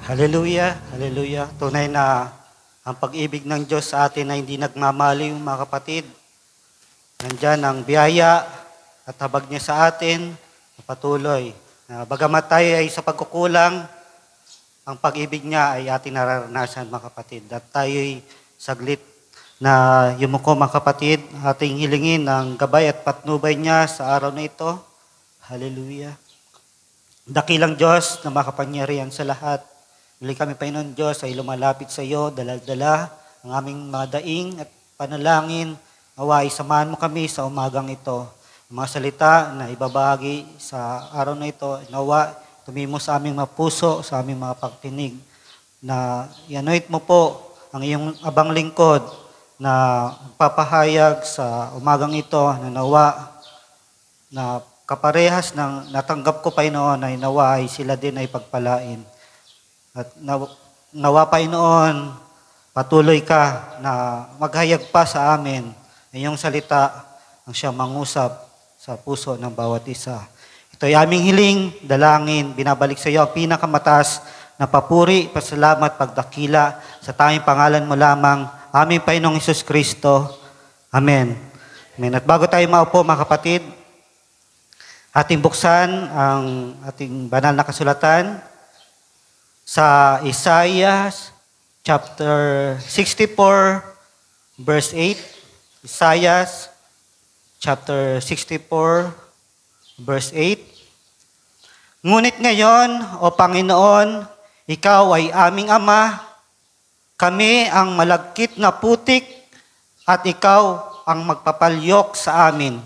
Hallelujah, hallelujah. Tunay na ang pag-ibig ng Diyos sa atin ay hindi nagmamaliw, mga kapatid. Nandyan ang biyaya at habag niya sa atin na patuloy. Bagamat tayo ay sa pagkukulang, ang pag-ibig niya ay ating nararanasan, mga kapatid. At tayo'y saglit na yumuko, mga kapatid, ating hilingin ang gabay at patnubay niya sa araw na ito. Hallelujah. Dakilang Diyos na makapangyarihan sa lahat. Muli kami, Panginoon Diyos, ay lumalapit sa iyo, dala-dala ang aming mga daing at panalangin. Nawa, samahan mo kami sa umagang ito. Ang mga salita na ibabahagi sa araw na ito, nawa, tumimo sa aming mga puso, sa aming mga pagtinig. Na i-anoint mo po ang iyong abang lingkod na papahayag sa umagang ito na nawa, na kaparehas ng natanggap ko, Panginoon, ay nawa ay sila din ay pagpalain. At nawa, Panginoon, patuloy ka na maghayag pa sa amin na iyong salita ang siyang mangusap sa puso ng bawat isa. Ito ay aming hiling, dalangin, binabalik sa iyo ang pinakamataas na papuri, pasalamat, pagdakila sa tanging pangalan mo lamang, aming Panginoong Hesus Kristo. Amen. Amen. At bago tayo maupo, mga kapatid, ating buksan ang ating banal na kasulatan sa Isaiah chapter 64 verse 8. Isaiah chapter 64 verse 8. Ngunit ngayon, O Panginoon, ikaw ay aming Ama, kami ang malagkit na putik at ikaw ang magpapalyok sa amin.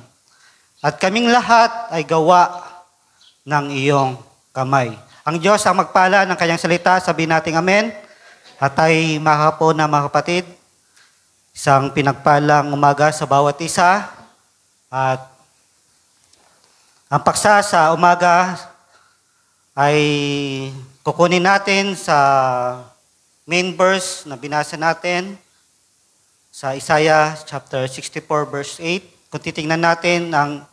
At kaming lahat ay gawa ng iyong kamay. Ang Diyos ang magpala ng kanyang salita, sabihin natin amen. At ay mahapon na, mga kapatid, isang pinagpalang umaga sa bawat isa. At ang paksa sa umaga ay kukunin natin sa main verse na binasa natin sa Isaiah chapter 64 verse 8. Kung titingnan natin ang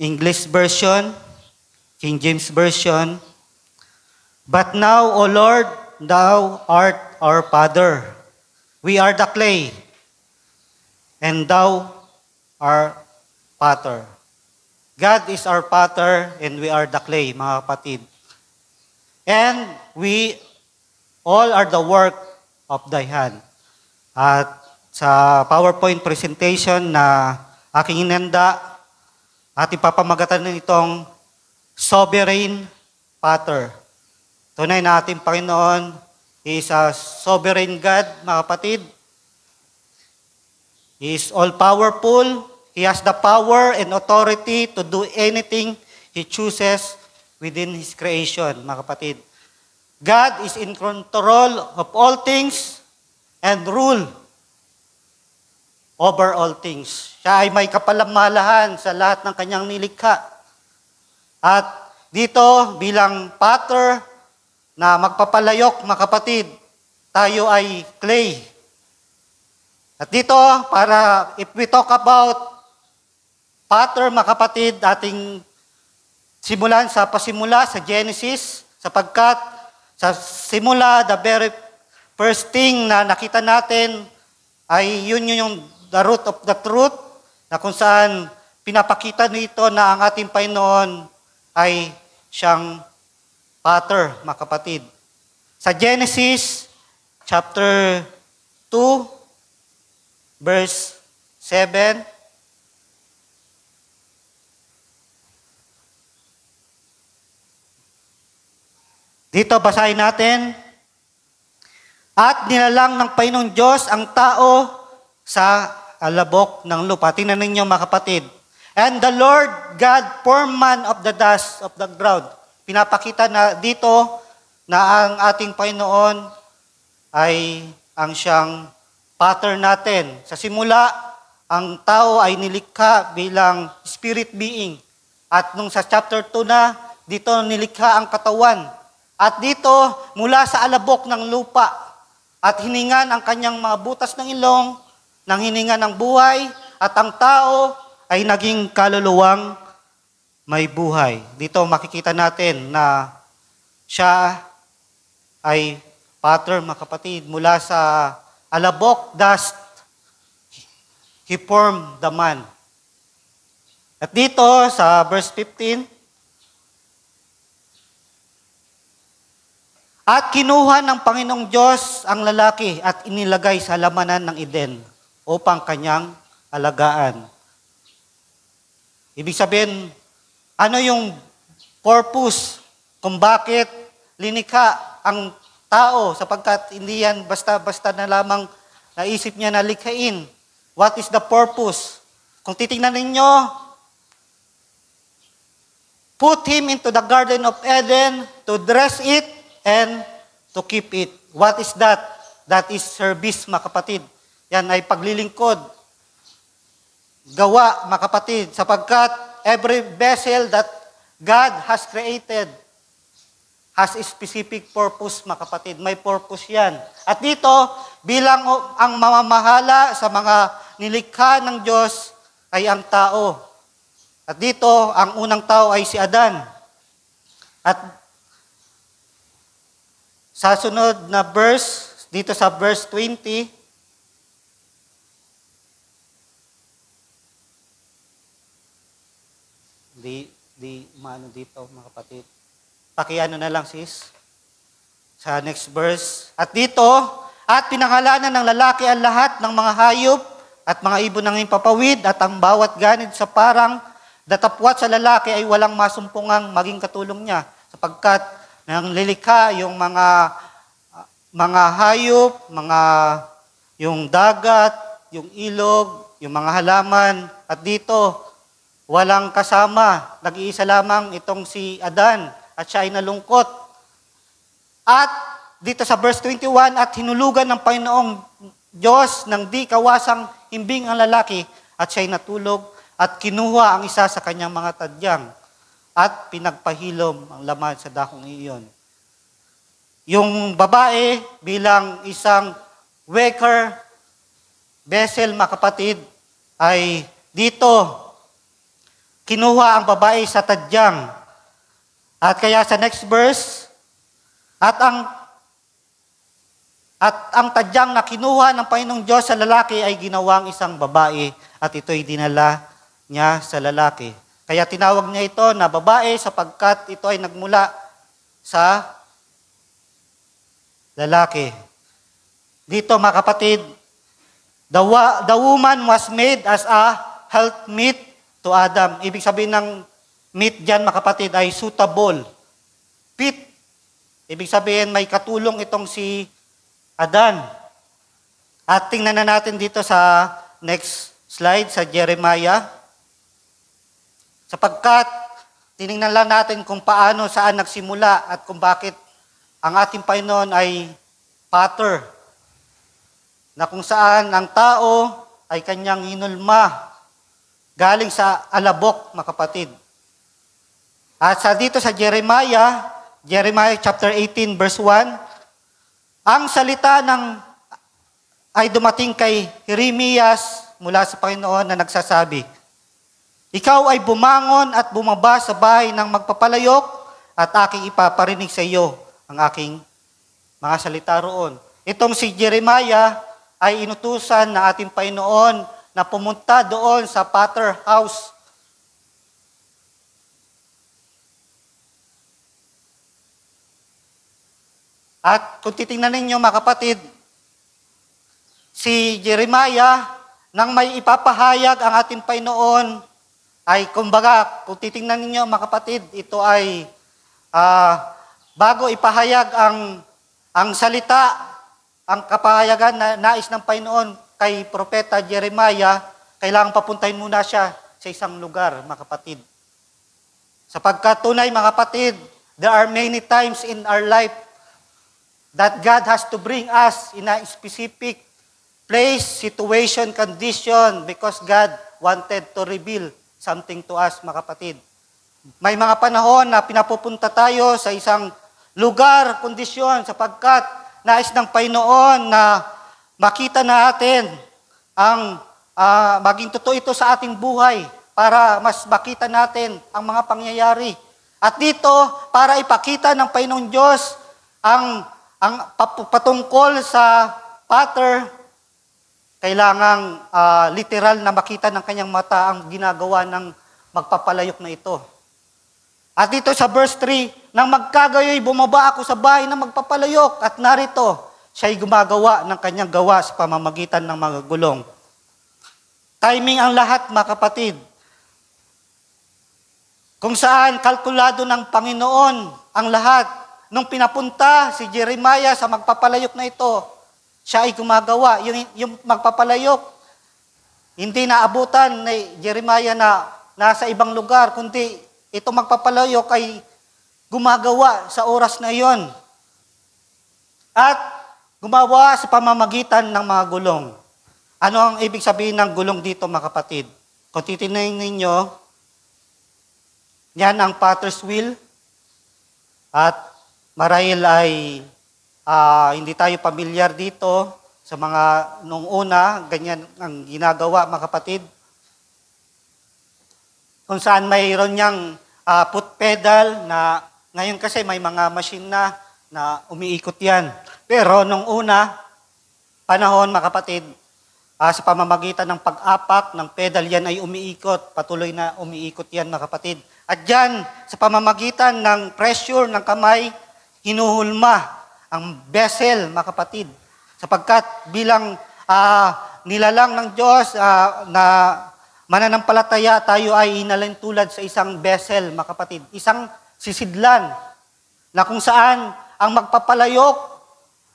English version, King James Version, "But now, O Lord, thou art our Father. We are the clay, and thou art Potter." God is our Potter, and we are the clay, mga kapatid. And we all are the work of thy hand. At sa PowerPoint presentation na aking inanda, ating papamagatan itong Sovereign Potter. Tunay na ating Panginoon is a sovereign God, mga kapatid. He is all-powerful. He has the power and authority to do anything He chooses within His creation, mga kapatid. God is in control of all things and rule over all things. Siya ay may kapalamalahan sa lahat ng kanyang nilikha. At dito, bilang Potter na magpapalayok, mga kapatid, tayo ay clay. At dito, para if we talk about Potter, mga kapatid, ating simulan sa pasimula sa Genesis, sapagkat sa simula, the very first thing na nakita natin ay yun yung the root of the truth, na kung saan pinapakita nito na ang ating Panginoon ay siyang Potter, mga kapatid. Sa Genesis chapter 2, verse 7, dito basahin natin, "At nilalang ng Panginoong Diyos ang tao sa alabok ng lupa." Tingnan ninyo, mga kapatid. "And the Lord God formed man of the dust of the ground." Pinapakita na dito na ang ating Panginoon ay ang siyang Potter natin. Sa simula, ang tao ay nilikha bilang spirit being. At nung sa chapter 2 na, dito nilikha ang katawan. At dito, mula sa alabok ng lupa, at hiningan ang kanyang mga butas ng ilong, nang hiningan ng buhay, at ang tao ay naging kaluluwang may buhay. Dito makikita natin na siya ay pattern, mga kapatid. Mula sa alabok, dust, He formed the man. At dito sa verse 15, at kinuha ng Panginoong Diyos ang lalaki at inilagay sa lamanan ng Eden upang kanyang alagaan. Ibig sabihin, ano yung purpose kung bakit linikha ang tao, sapagkat hindi yan basta-basta na lamang naisip niya na likhain. What is the purpose? Kung titingnan ninyo, put him into the Garden of Eden to dress it and to keep it. What is that? That is service, mga kapatid. Yan ay paglilingkod. Gawa, mga kapatid, sapagkat every vessel that God has created has a specific purpose, mga kapatid. May purpose yan. At dito, bilang ang mamamahala sa mga nilikha ng Diyos ay ang tao. At dito, ang unang tao ay si Adan. At sa sunod na verse, dito sa verse 20, di maano dito, mga kapatid. Pakiano na lang, sis. Sa next verse. At dito, at pinangalanan ng lalaki ang lahat ng mga hayop at mga ibon ng impapawid at ang bawat ganid sa parang datapwat sa lalaki ay walang masumpungang maging katulong niya. Sapagkat nang lilikha yung mga hayop, yung dagat, yung ilog, yung mga halaman. At dito, walang kasama. Nag-iisa lamang itong si Adan. At siya ay nalungkot. At dito sa verse 21, at hinulugan ng Panginoong Diyos ng di kawasang himbing ang lalaki, at siya ay natulog, at kinuha ang isa sa kanyang mga tadyang, at pinagpahilom ang laman sa dakong iyon. Yung babae bilang isang waker vessel, mga kapatid, ay dito, kinuha ang babae sa tadyang. At kaya sa next verse, at ang tadyang na kinuha ng Panginoong Diyos sa lalaki ay ginawang isang babae at ito'y dinala niya sa lalaki. Kaya tinawag niya ito na babae sapagkat ito ay nagmula sa lalaki. Dito, mga kapatid, the woman was made as a helpmeet to Adam. Ibig sabihin ng meat dyan, mga kapatid, ay suitable. Fit. Ibig sabihin, may katulong itong si Adan. At tingnan na natin dito sa next slide, sa Jeremiah. Sapagkat, tinignan lang natin kung paano, saan nagsimula, at kung bakit ang ating Panginoon ay pattern. Na kung saan ang tao ay kanyang hinulma galing sa alabok, mga kapatid. At dito sa Jeremiah chapter 18 verse 1, ang salita ay dumating kay Jeremias mula sa Panginoon na nagsasabi, ikaw ay bumangon at bumaba sa bahay ng magpapalayok at aking ipaparinig sa iyo ang aking mga salita roon. Itong si Jeremiah ay inutusan ng ating Panginoon na pumunta doon sa Potter house. At kung titingnan ninyo, mga kapatid, si Jeremiah, nang may ipapahayag ang ating Panginoon, ay kumbaga, kung titingnan ninyo, mga kapatid, ito ay bago ipahayag ang salita, ang kapahayagan na nais ng Panginoon kay Propeta Jeremiah, kailangang papuntahin muna siya sa isang lugar, mga kapatid. Sapagkat tunay, mga kapatid, there are many times in our life that God has to bring us in a specific place, situation, condition, because God wanted to reveal something to us, mga kapatid. May mga panahon na pinapupunta tayo sa isang lugar, kondisyon, sapagkat nais ng Panginoon na makita natin ang maging totoo ito sa ating buhay para mas makita natin ang mga pangyayari. At dito, para ipakita ng Panginoong Diyos ang ang patungkol sa pattern, kailangang literal na makita ng kanyang mata ang ginagawa ng magpapalayok na ito. At dito sa verse 3, nang magkagayoy, bumaba ako sa bahay na magpapalayok at narito, siya'y gumagawa ng kanyang gawa sa pamamagitan ng mga gulong. Timing ang lahat, mga kapatid. Kung saan kalkulado ng Panginoon ang lahat. Nung pinapunta si Jeremiah sa magpapalayok na ito, siya ay gumagawa. Yung magpapalayok, hindi naabutan ni Jeremiah na nasa ibang lugar, kundi ito magpapalayok ay gumagawa sa oras na iyon. At gumawa sa pamamagitan ng mga gulong. Ano ang ibig sabihin ng gulong dito, mga kapatid? Kung titingnan ninyo, yan ang potter's wheel. At marahil ay hindi tayo pamilyar dito sa mga nung una, ganyan ang ginagawa, mga kapatid. Kung saan mayroon niyang foot pedal na ngayon kasi may mga machine na umiikot yan. Pero nung una, panahon, mga kapatid, sa pamamagitan ng pag-apak ng pedal, yan ay umiikot. Patuloy na umiikot yan, mga kapatid. At dyan, sa pamamagitan ng pressure ng kamay, hinuhulma ang vessel, mga kapatid. Sapagkat bilang nilalang ng Diyos na mananampalataya, tayo ay inalintulad sa isang vessel, mga kapatid. Isang sisidlan na kung saan ang magpapalayok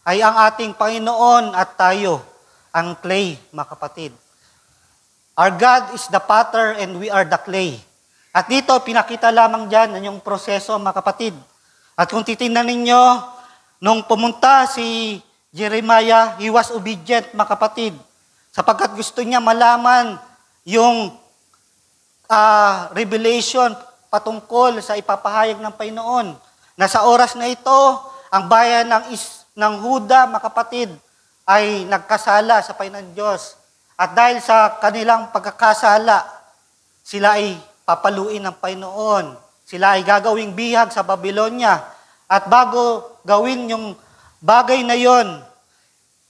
ay ang ating Panginoon at tayo ang clay, mga kapatid. Our God is the potter and we are the clay. At dito, pinakita lamang dyan yung proseso, mga kapatid. At kung titingnan ninyo, nung pumunta si Jeremiah, he was obedient, mga kapatid. Sapagkat gusto niya malaman yung revelation patungkol sa ipapahayag ng Panginoon. Na sa oras na ito, ang bayan ng Huda, mga kapatid, ay nagkasala sa Panginoon Diyos. At dahil sa kanilang pagkakasala, sila ay papaluin ng Panginoon. Sila ay gagawing bihag sa Babylonia. At bago gawin yung bagay na yon,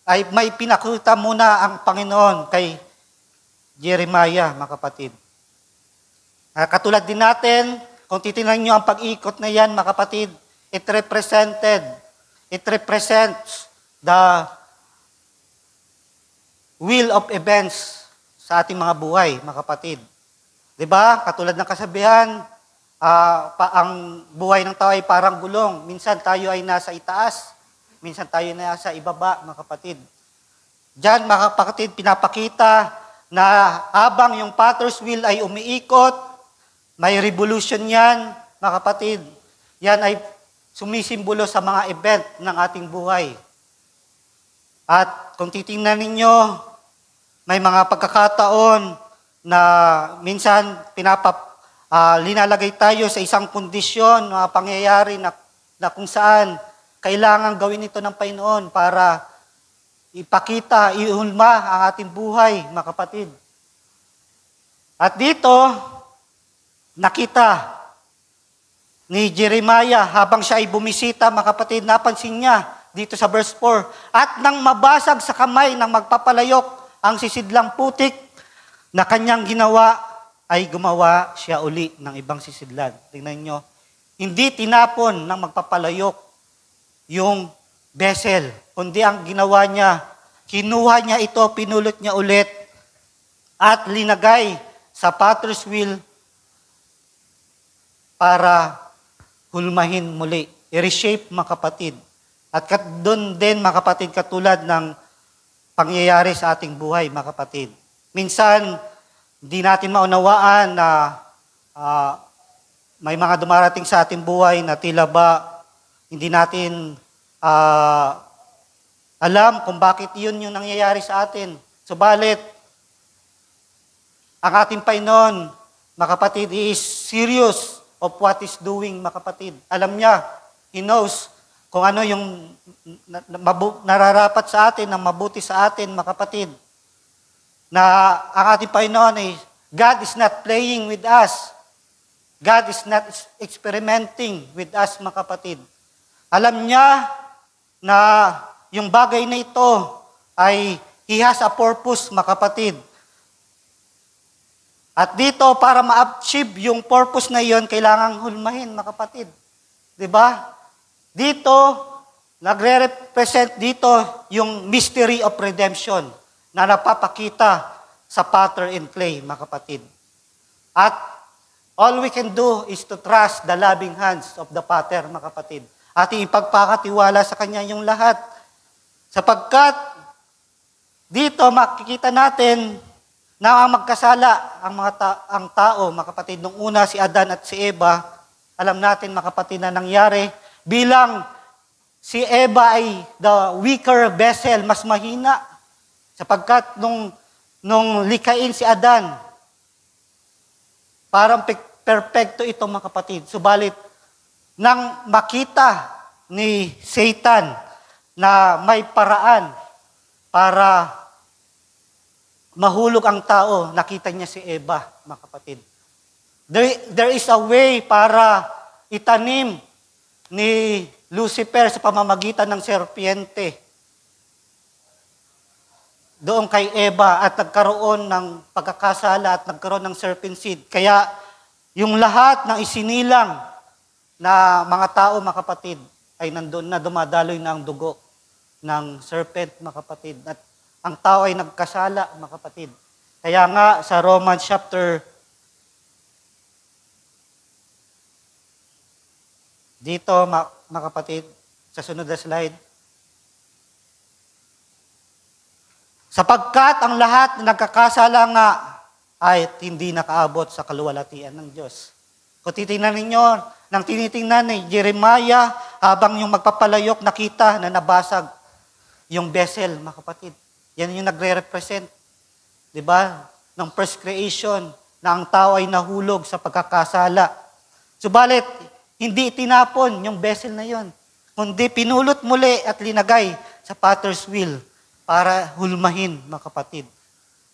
ay may pinakita muna ang Panginoon kay Jeremiah, mga kapatid. Katulad din natin, kung titingnan nyo ang pag-ikot na yan, mga kapatid, it represents the wheel of events sa ating mga buhay, mga kapatid. Diba? Katulad ng kasabihan, ang buhay ng tao ay parang gulong. Minsan tayo ay nasa itaas, minsan tayo ay nasa ibaba, mga kapatid. Diyan, mga kapatid, pinapakita na habang yung potter's wheel ay umiikot, may revolution yan, mga kapatid. Yan ay sumisimbolo sa mga event ng ating buhay. At kung titingnan ninyo, may mga pagkakataon na minsan linalagay tayo sa isang kondisyon, mga pangyayari na kung saan kailangan gawin ito ng Panginoon para ipakita, ihulma ang ating buhay, mga kapatid. At dito, nakita ni Jeremiah habang siya ay bumisita, mga kapatid, napansin niya dito sa verse 4, at nang mabasag sa kamay ng magpapalayok ang sisidlang putik na kanyang ginawa, ay gumawa siya uli ng ibang sisidlan. Tingnan nyo, hindi tinapon ng magpapalayok yung vessel, kundi ang ginawa niya, kinuha niya ito, pinulot niya ulit, at linagay sa potter's wheel para hulmahin muli, i-reshape, mga kapatid. At doon din, mga kapatid, katulad ng pangyayari sa ating buhay, mga kapatid. Minsan, hindi natin maunawaan na may mga dumarating sa ating buhay na tila ba hindi natin alam kung bakit yun yung nangyayari sa atin. Subalit, ang ating Panginoon, mga kapatid, He is serious of what He's doing, mga kapatid. Alam niya, He knows kung ano yung nararapat sa atin, na mabuti sa atin, mga kapatid. Na ang ating Panginoon ay, God is not playing with us. God is not experimenting with us, mga kapatid. Alam niya na yung bagay na ito ay he has a purpose, mga kapatid. At dito, para ma-achieve yung purpose na yon, kailangang hulmahin, mga kapatid. Diba? Dito, nagre-represent dito yung mystery of redemption na napapakita sa potter and clay, mga kapatid. At all we can do is to trust the loving hands of the potter, mga kapatid. Ating ipagpakatiwala sa kanya yung lahat. Sapagkat dito makikita natin na ang magkasala ang tao, mga kapatid. Nung una si Adan at si Eva, alam natin, mga kapatid, na nangyari bilang si Eva ay the weaker vessel, mas mahina. Sapagkat nung likain si Adan, parang perfecto ito, mga kapatid. Subalit, nang makita ni Satan na may paraan para mahulog ang tao, nakita niya si Eva, mga kapatid. There is a way para itanim ni Lucifer sa pamamagitan ng serpiente doon kay Eva at nagkaroon ng pagkakasala at nagkaroon ng serpent seed. Kaya yung lahat ng isinilang na mga tao, mga kapatid, ay nandoon na dumadaloy na ang dugo ng serpent, mga kapatid. At ang tao ay nagkasala, mga kapatid. Kaya nga sa Romans chapter, dito, mga kapatid, sa sunod na slide, sapagkat ang lahat na nagkakasala nga ay hindi nakaabot sa kaluwalhatian ng Diyos. Kung titingnan ninyo, nang tinitingnan ni Jeremiah, habang yung magpapalayok, nakita na nabasag yung vessel, mga kapatid. Yan yung nagre-represent, di ba, ng first creation, na ang tao ay nahulog sa pagkakasala. Subalit, hindi itinapon yung vessel na yon, kundi pinulot muli at linagay sa potter's wheel para hulmahin, mga kapatid,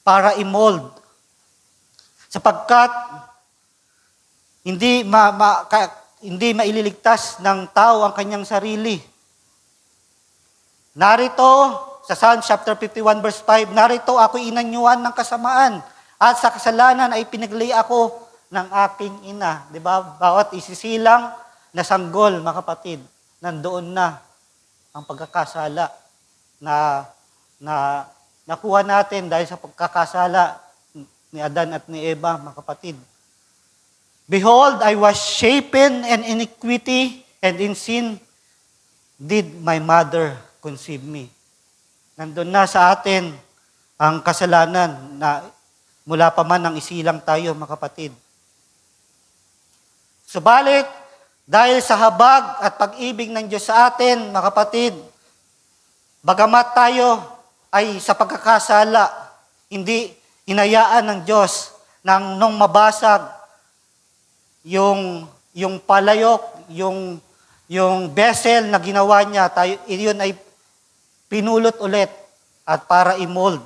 para i-mold. Sapagkat hindi maililigtas ng tao ang kanyang sarili. Narito, sa Psalm chapter 51 verse 5, narito ako'y inanyuan ng kasamaan at sa kasalanan ay pinaglay ako ng aking ina. Diba? Bawat isisilang na sanggol, mga kapatid, nandoon na ang pagkakasala na nakuha natin dahil sa pagkakasala ni Adan at ni Eva, mga kapatid. Behold, I was shapen in iniquity, and in sin did my mother conceive me. Nandun na sa atin ang kasalanan na mula pa man ng isilang tayo, mga kapatid. Subalit, dahil sa habag at pag-ibig ng Diyos sa atin, mga kapatid, bagamat tayo ay sa pagkakasala, hindi inayaan ng Diyos nung mabasag yung palayok, yung vessel na ginawa niya, iyon ay pinulot ulit at para i-mold.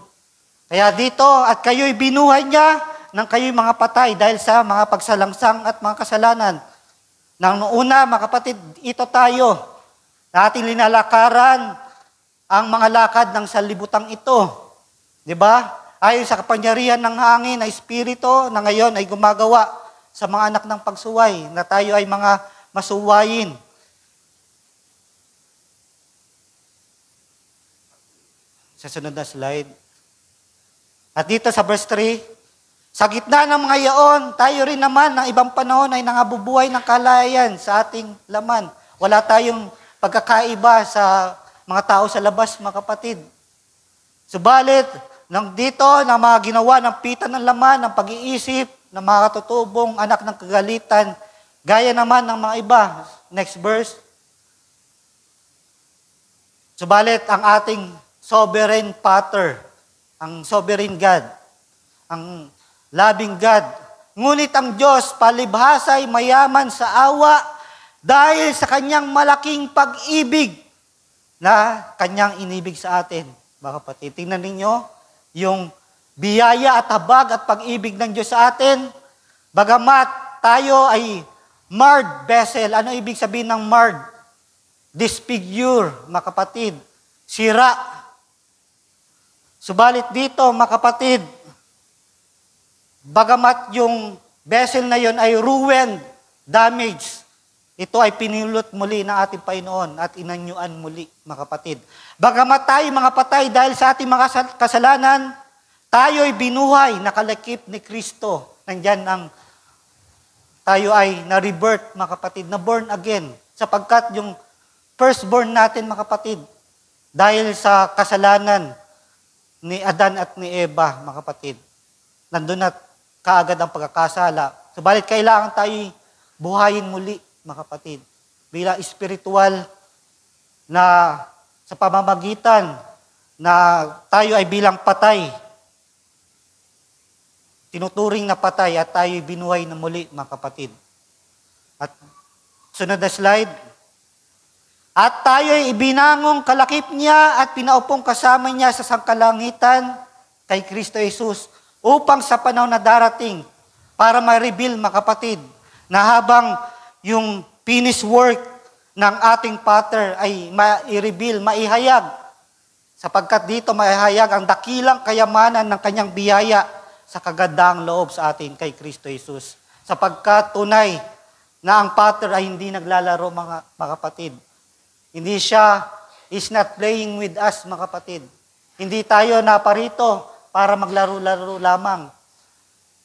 Kaya dito, at kayo'y binuhay niya nang kayo'y mga patay dahil sa mga pagsalangsang at mga kasalanan. Nang una, mga kapatid, ito tayo, na ating linalakaran ang mga lakad ng sanlibutan ito. Di ba? Ayon sa kapangyarihan ng hangin na espiritu na ngayon ay gumagawa sa mga anak ng pagsuway, na tayo ay mga masuwayin. Sa sunod na slide. At dito sa verse 3, sa gitna ng mga yaon, tayo rin naman ng ibang panahon ay nangabubuhay ng kalayan sa ating laman. Wala tayong pagkakaiba sa mga tao sa labas, mga kapatid. Subalit, nang dito na mga ginawa ng pita ng laman, ng pag-iisip, ng mga katutubong anak ng kagalitan, gaya naman ng mga iba. Next verse. Subalit, ang ating sovereign Potter, ang sovereign God, ang loving God, ngunit ang Diyos palibhasa'y mayaman sa awa dahil sa kanyang malaking pag-ibig na kanyang inibig sa atin. Mga kapatid, tingnan ninyo yung biyaya at habag at pag-ibig ng Diyos sa atin, bagamat tayo ay marred vessel. Ano ibig sabihin ng marred? disfigure, mga kapatid, sira. Subalit dito, mga kapatid, bagamat yung vessel na yon ay ruined, damaged, ito ay pinulot muli ng ating Panginoon at inanyuan muli, mga kapatid. Bagamat tayo mga patay dahil sa ating mga kasalanan, tayo ay binuhay, nakalakip ni Kristo. Nandyan ang tayo ay na-rebirth, mga kapatid, na born again. Sapagkat yung firstborn natin, mga kapatid, dahil sa kasalanan ni Adan at ni Eva, mga kapatid, nandun na kaagad ang pagkakasala. Subalit kailangan tayo buhayin muli, mga kapatid, bilang espiritual na sa pamamagitan na tayo ay bilang patay, tinuturing na patay at tayo ay binuhay na muli, mga kapatid. At sunod na slide. At tayo ay ibinangong kalakip niya at pinaupong kasama niya sa sangkalangitan kay Kristo Jesus upang sa panahon na darating para ma-reveal, mga kapatid, na habang yung finished work ng ating Father ay ma-reveal, maihayag, sapagkat dito maihayag ang dakilang kayamanan ng kanyang biyaya sa kagandaang loob sa atin kay Kristo Jesus. Sapagkat tunay na ang Father ay hindi naglalaro, mga kapatid. Hindi siya is not playing with us, mga kapatid. Hindi tayo naparito para maglaro-laro lamang.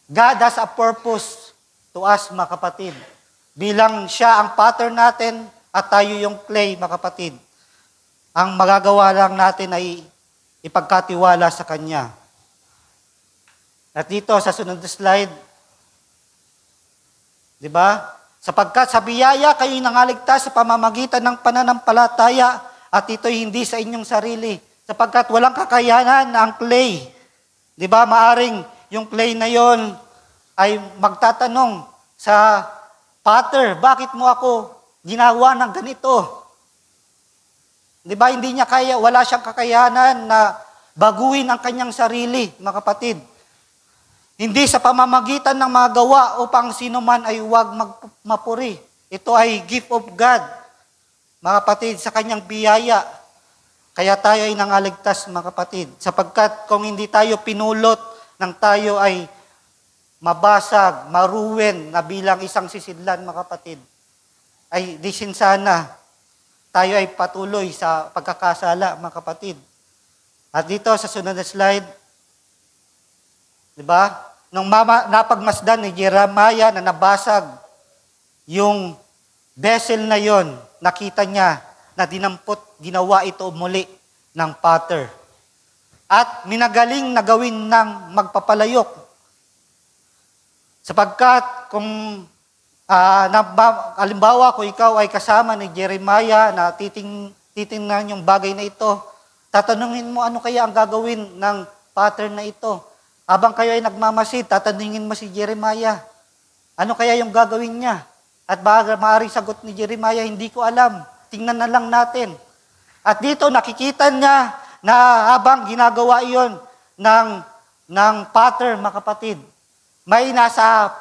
God has a purpose to us, mga kapatid. Bilang siya ang pattern natin at tayo yung clay, mga kapatid. Ang magagawa lang natin ay ipagkatiwala sa Kanya. At dito sa sunod na slide, di ba? Sapagkat sa biyaya kayo'y nangaligtas sa pamamagitan ng pananampalataya at ito'y hindi sa inyong sarili. Sapagkat walang kakayanan na ang clay. Di ba? Maaring yung clay na yon ay magtatanong sa Father, bakit mo ako ginawa ng ganito? Di ba? Hindi niya kaya, wala siyang kakayanan na baguhin ang kanyang sarili, mga kapatid. Hindi sa pamamagitan ng mga gawa upang sino man ay huwag mapuri. Ito ay gift of God, mga kapatid, sa kanyang biyaya. Kaya tayo ay nangaligtas, mga kapatid. Sapagkat kung hindi tayo pinulot ng tayo ay mabasag, maruwen na bilang isang sisidlan, mga kapatid, ay di sana tayo ay patuloy sa pagkakasala, mga kapatid. At dito sa sunod na slide, di ba? Nung napagmasdan ni Jeremiah na nabasag yung vessel na yon, nakita niya na dinampot, ginawa ito muli ng Father. At minagaling na gawin ng magpapalayok. Sapagkat kung halimbawa kung ikaw ay kasama ni Jeremiah na titingnan yung bagay na ito, tatanungin mo ano kaya ang gagawin ng pattern na ito. Habang kayo ay nagmamasid, tatanungin mo si Jeremiah, ano kaya yung gagawin niya? At maaaring sagot ni Jeremiah, hindi ko alam, tingnan na lang natin. At dito nakikita niya na habang ginagawa iyon ng pattern, mga kapatid, may nasa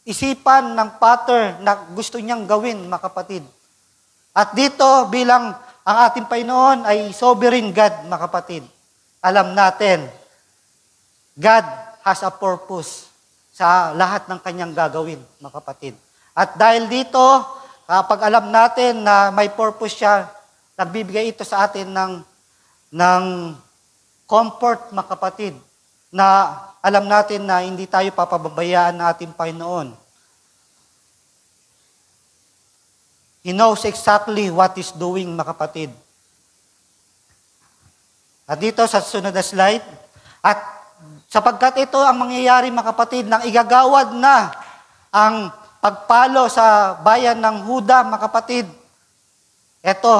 isipan ng Father na gusto niyang gawin, mga kapatid. At dito, bilang ang ating Panginoon ay sovereign God, mga kapatid, alam natin, God has a purpose sa lahat ng kanyang gagawin, mga kapatid. At dahil dito, kapag alam natin na may purpose siya, nagbibigay ito sa atin ng comfort, mga kapatid, na alam natin na hindi tayo papababayaan ng ating Panginoon. He knows exactly what He's doing, mga kapatid. At dito sa sunod na slide, at sapagkat ito ang mangyayari, mga kapatid, nang igagawad na ang pagpalo sa bayan ng Huda, mga kapatid, ito,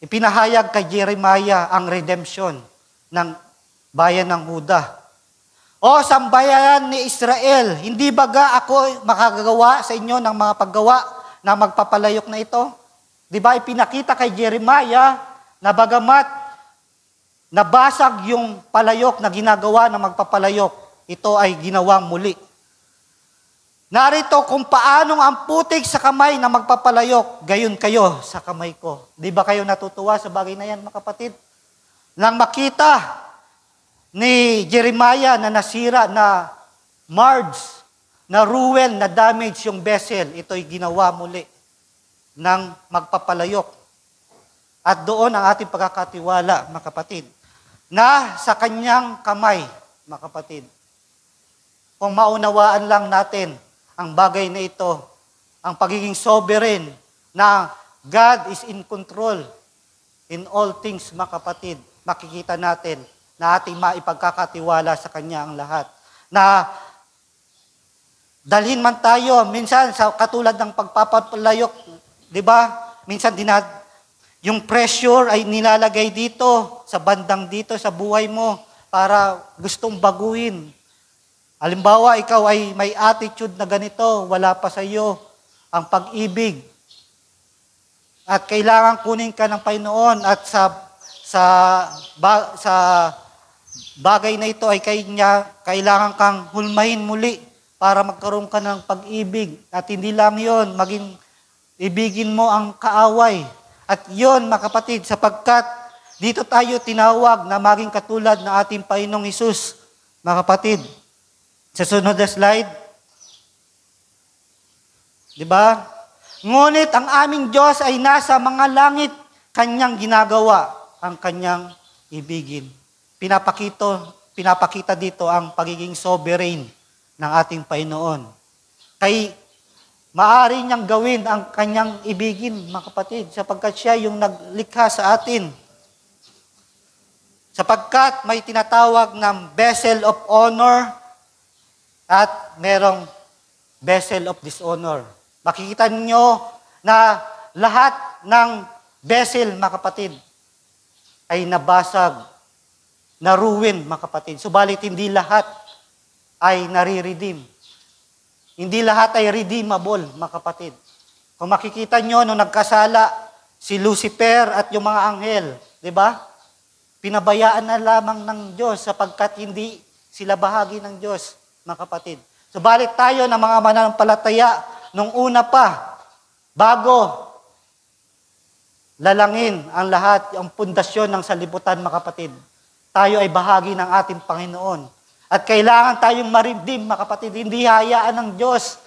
ipinahayag kay Jeremiah ang redemption ng bayan ng Huda. O sambayan ni Israel, hindi baga ako makagagawa sa inyo ng mga paggawa na magpapalayok na ito? Di ba ipinakita kay Jeremiah na bagamat nabasag yung palayok na ginagawa ng magpapalayok, ito ay ginawang muli. Narito kung paanong ang putik sa kamay na magpapalayok, gayon kayo sa kamay ko. Di ba kayo natutuwa sa bagay na yan, mga kapatid? Nang makita ni Jeremiah na nasira, na marred, na ruin, na damage yung vessel, ito'y ginawa muli ng magpapalayok. At doon ang ating pagkakatiwala, mga kapatid, na sa kanyang kamay, mga kapatid. Kung maunawaan lang natin ang bagay na ito, ang pagiging sovereign, na God is in control in all things, mga kapatid, makikita natin na ating maipagkakatiwala sa Kanya ang lahat. Na dalhin man tayo, minsan sa katulad ng pagpapalayok, di ba? Minsan yung pressure ay nilalagay dito, sa bandang dito, sa buhay mo, para gustong baguhin. Halimbawa, ikaw ay may attitude na ganito, wala pa sa iyo ang pag-ibig. At kailangan kunin ka ng Panginoon at sa bagay na ito ay kailangan kang hulmahin muli para magkaroon ka ng pag-ibig. At hindi lang yon, maging ibigin mo ang kaaway. At yon, mga kapatid, sapagkat dito tayo tinawag na maging katulad ng ating Panginoong Hesus, mga kapatid. Sa sunod na slide. Di ba? Ngunit ang aming Diyos ay nasa mga langit, Kanyang ginagawa ang Kanyang ibigin. Pinapakita dito ang pagiging sovereign ng ating Panginoon. Kay maaari niyang gawin ang Kanyang ibigin, mga kapatid, sapagkat Siya yung naglikha sa atin. Sapagkat may tinatawag ng vessel of honor at merong vessel of dishonor. Makikita ninyo na lahat ng vessel, mga kapatid, ay nabasag, na-ruin, mga kapatid. Subalit hindi lahat ay nare-redeem. Hindi lahat ay redeemable, mga kapatid. Kung makikita nyo, nung nagkasala si Lucifer at yung mga anghel, di ba? Pinabayaan na lamang ng Diyos sapagkat hindi sila bahagi ng Diyos, mga kapatid. Subalit tayo na mga mananampalataya nung una pa, bago lalangin ang lahat, ang pundasyon ng salibutan, mga kapatid, tayo ay bahagi ng ating Panginoon. At kailangan tayong ma-redeem, mga kapatid. Hindi hayaan ng Diyos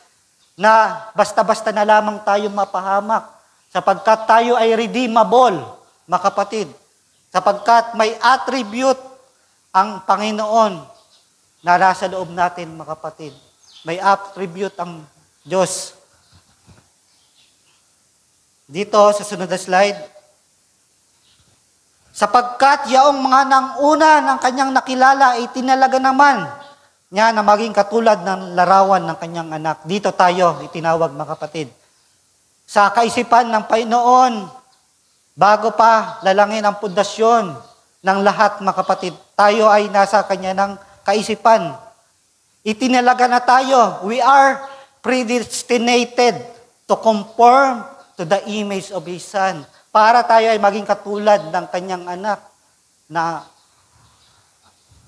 na basta-basta na lamang tayo mapahamak, sapagkat tayo ay redeemable, mga kapatid. Sapagkat may attribute ang Panginoon na nasa loob natin, mga kapatid. May attribute ang Diyos. Dito, sa sunod na slide. Sapagkat yaong mga nanguna ng Kanyang nakilala ay tinalaga naman niya na maging katulad ng larawan ng Kanyang anak. Dito tayo itinawag, mga kapatid. Sa kaisipan ng Panginoon, bago pa lalangin ang pundasyon ng lahat, mga kapatid, tayo ay nasa Kanya ng kaisipan. Itinalaga na tayo. We are predestinated to conform to the image of His Son. Para tayo ay maging katulad ng Kanyang anak na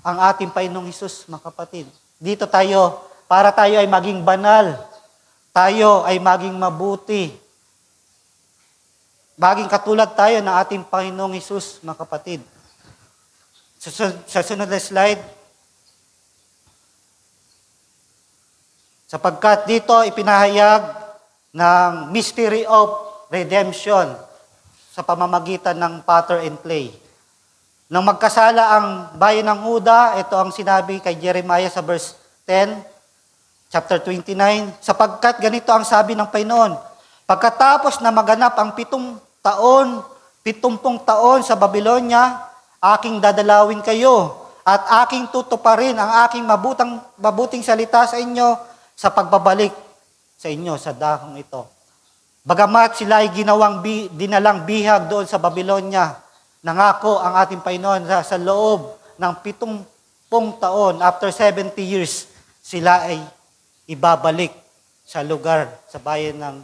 ang ating Panginoong Hesus, mga kapatid. Dito tayo, para tayo ay maging banal. Tayo ay maging mabuti. Maging katulad tayo ng ating Panginoong Hesus, mga kapatid. Sa sunod na slide. Sapagkat dito ipinahayag ng mystery of redemption sa pamamagitan ng potter and clay. Nang magkasala ang bayan ng Huda, ito ang sinabi kay Jeremiah sa verse 10, chapter 29, sapagkat ganito ang sabi ng Panginoon, pagkatapos na maganap ang 70 taon sa Babylonia, aking dadalawin kayo at aking tutuparin ang aking mabuting salita sa inyo sa pagbabalik sa inyo sa dahong ito. Bagamat sila ay dinalang bihag doon sa Babylonia, nangako ang ating Panginoon sa loob ng 70 taon, after 70 years, sila ay ibabalik sa lugar, sa bayan ng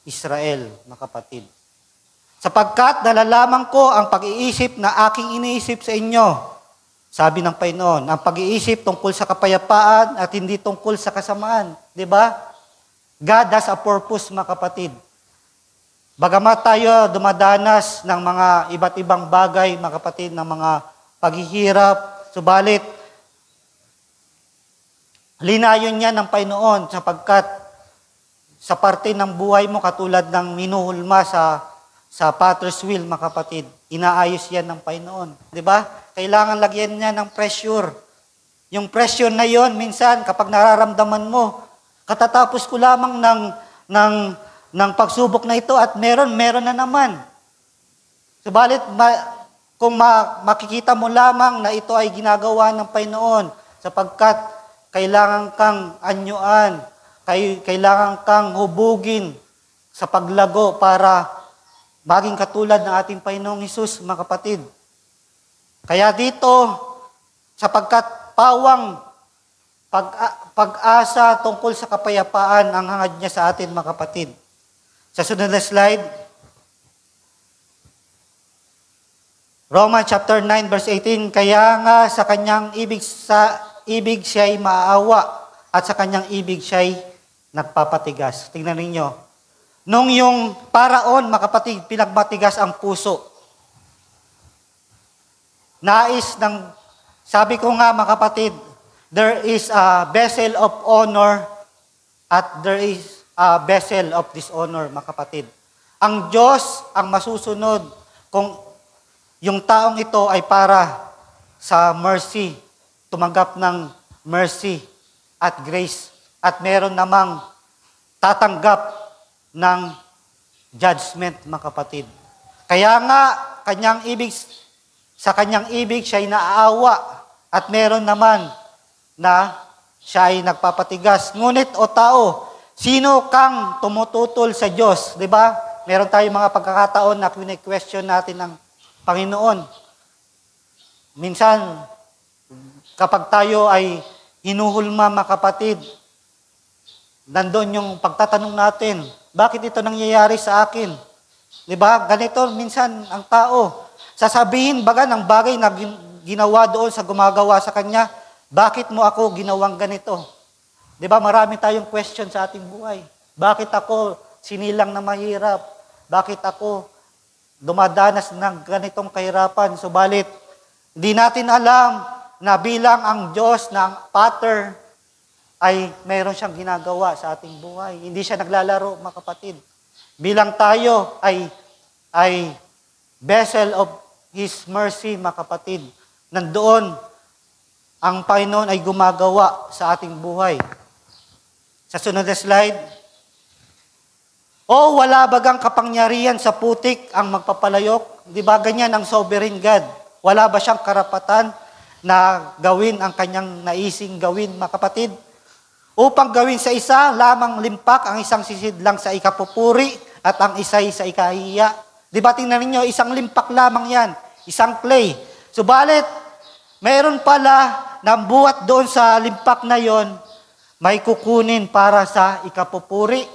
Israel, mga kapatid. Sapagkat nalalaman ko ang pag-iisip na aking iniisip sa inyo, sabi ng Panginoon, ang pag-iisip tungkol sa kapayapaan at hindi tungkol sa kasamaan. Di ba? God has a purpose, mga kapatid. Bagamat tayo dumadanas ng mga iba't ibang bagay, mga kapatid, ng mga paghihirap, subalit, linayon niya ng Panginoon sapagkat sa parte ng buhay mo, katulad ng minuhulma sa potter's wheel, mga kapatid, inaayos yan ng Panginoon. Di ba? Kailangan lagyan niya ng pressure. Yung pressure na yon, minsan, kapag nararamdaman mo, katatapos ko lamang ng pagsubok na ito at meron na naman. Subalit, kung makikita mo lamang na ito ay ginagawa ng Panginoon sapagkat kailangan kang anyuan, kailangan kang hubugin sa paglago para maging katulad ng ating Panginoong Hesus, mga kapatid. Kaya dito, sapagkat pawang pag-asa tungkol sa kapayapaan ang hangad niya sa atin, mga kapatid. Sa sunod na slide, Romans chapter 9 verse 18, kaya nga sa kanyang ibig siya'y maawa at sa kanyang ibig siya'y nagpapatigas. Tingnan ninyo. Nung yung paraon, mga kapatid, pinagmatigas ang puso. Sabi ko nga, mga kapatid, there is a vessel of honor at there is a vessel of dishonor, mga kapatid. Ang Diyos ang masusunod kung yung taong ito ay para sa mercy, tumanggap ng mercy at grace, at meron namang tatanggap ng judgment, mga kapatid. Kaya nga, sa kanyang ibig siya'y naaawa at meron naman na siya ay nagpapatigas. Ngunit o tao, sino kang tumututol sa Diyos? Di ba? Meron tayong mga pagkakataon na question natin ng Panginoon. Minsan, kapag tayo ay hinuhulma, mga kapatid, nandun yung pagtatanong natin, bakit ito nangyayari sa akin? Di ba? Ganito minsan ang tao. Sasabihin baga ng bagay na ginawa doon sa gumagawa sa kanya, bakit mo ako ginawang ganito? Di ba? Marami tayong question sa ating buhay. Bakit ako sinilang na mahirap? Bakit ako dumadanas ng ganitong kahirapan? Subalit, di natin alam na bilang ang Diyos na ang Pater ay mayroon siyang ginagawa sa ating buhay. Hindi siya naglalaro, mga kapatid. Bilang tayo ay vessel of His mercy, mga kapatid. Nandoon, ang Panginoon ay gumagawa sa ating buhay. Sa sunod na slide, wala bagang kapangyarihan sa putik ang magpapalayok? Di ba ganyan ang sovereign God? Wala ba siyang karapatan na gawin ang kanyang naising gawin, mga kapatid? Upang gawin sa isa, lamang limpak, ang isang sisid lang sa ikapupuri at ang isa'y sa ikahiya. Di ba tingnan ninyo, isang limpak lamang yan, isang clay. Subalit, mayroon pala na buhat doon sa limpak na yon, may kukunin para sa ikapupuri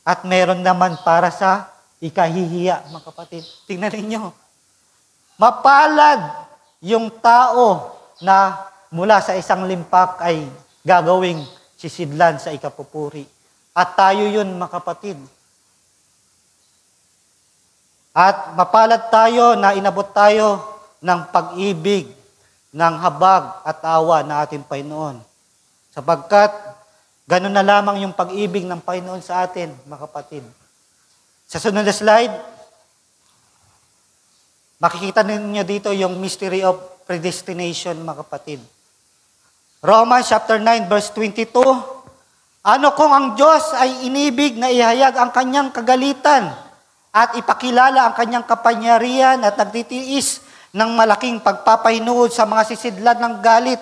at meron naman para sa ikahihiya, mga kapatid. Tingnan ninyo. Mapalad yung tao na mula sa isang limpak ay gagawing sisidlan sa ikapupuri. At tayo yun, mga kapatid. At mapalad tayo na inabot tayo ng pag-ibig, ng habag at awa na ating Panginoon. Sapagkat ganun na lamang yung pag-ibig ng Panginoon sa atin, mga kapatid. Sa sunod na slide, makikita ninyo dito yung mystery of predestination, mga kapatid. Romans chapter 9 verse 22, ano kung ang Diyos ay inibig na ihayag ang kanyang kagalitan at ipakilala ang kanyang kapangyarihan at nagtitiis ng malaking pagpapahinuod sa mga sisidlan ng galit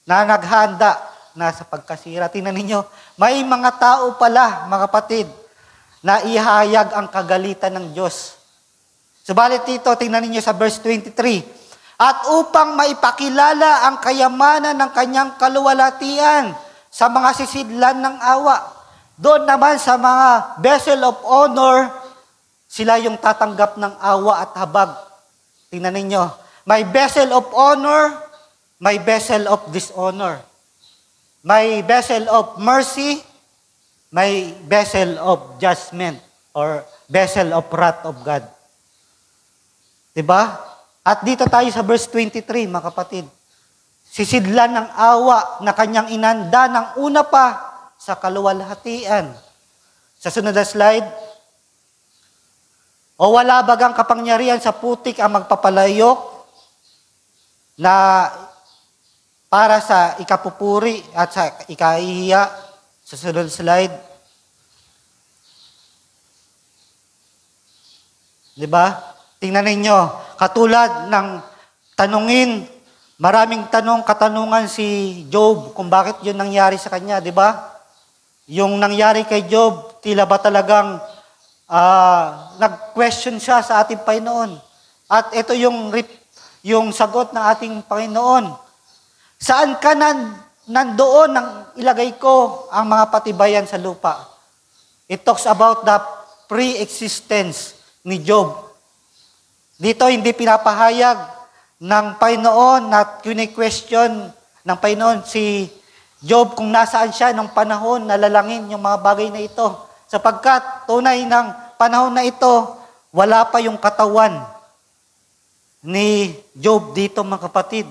na naghanda na sa pagkasira. Tingnan ninyo, may mga tao pala, mga kapatid, na ihayag ang kagalitan ng Diyos. Subalit dito, tingnan ninyo sa verse 23, at upang maipakilala ang kayamanan ng kanyang kaluwalhatian sa mga sisidlan ng awa. Doon naman sa mga vessel of honor, sila yung tatanggap ng awa at habag. Tingnan ninyo, may vessel of honor, may vessel of dishonor. May vessel of mercy, may vessel of judgment or vessel of wrath of God. Diba? At dito tayo sa verse 23, mga kapatid. Sisidlan ng awa na kanyang inanda ng una pa sa kaluwalhatian. Sa sunod na slide, o wala bagang kapangyarihan sa putik ang magpapalayok na para sa ikapupuri at sa ikaihiya. Sa sunod slide. Diba? Tingnan ninyo, katulad ng tanungin, maraming katanungan si Job kung bakit yun nangyari sa kanya, di ba? Yung nangyari kay Job, tila ba talagang nag-question siya sa ating Panginoon. At ito yung sagot ng ating Panginoon. Saan ka nandoon nang ilagay ko ang mga patibayan sa lupa? It talks about the pre-existence ni Job. Dito hindi pinapahayag ng Panginoon at kine-question ng Panginoon si Job kung nasaan siya nung panahon na lalangin yung mga bagay na ito. Sapagkat tunay ng panahon na ito, wala pa yung katawan ni Job dito, mga kapatid.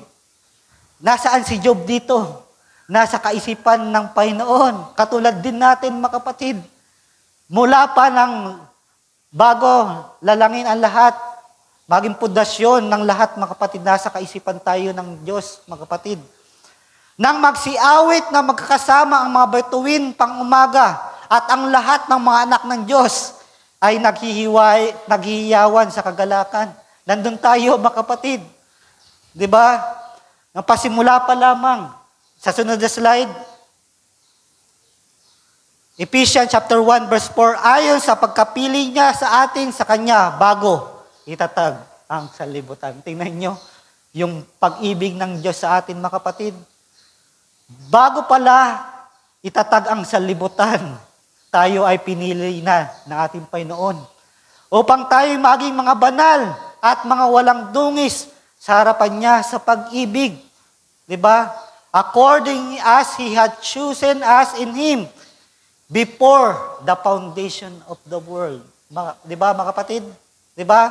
Nasaan si Job dito? Nasa kaisipan ng Panginoon. Katulad din natin, mga kapatid. Mula pa ng bago lalangin ang lahat, maging pundasyon ng lahat, mga kapatid, nasa kaisipan tayo ng Diyos, mga kapatid. Nang magsiawit na magkakasama ang mga bituin pang umaga at ang lahat ng mga anak ng Diyos ay naghihiyawan sa kagalakan. Nandun tayo, mga kapatid. Diba? Napasimula pa lamang. Sa sunod na slide, Ephesians chapter 1 verse 4, ayon sa pagkapili niya sa atin sa Kanya, bago itatag ang sanlibutan. Tingnan nyo, yung pag-ibig ng Diyos sa atin, mga kapatid. Bago pala itatag ang sanlibutan, tayo ay pinili na ng ating Panginoon. Upang tayo maging mga banal at mga walang dungis sa harapan niya sa pag-ibig. Diba? According as He had chosen us in Him before the foundation of the world. Diba, mga kapatid? Diba?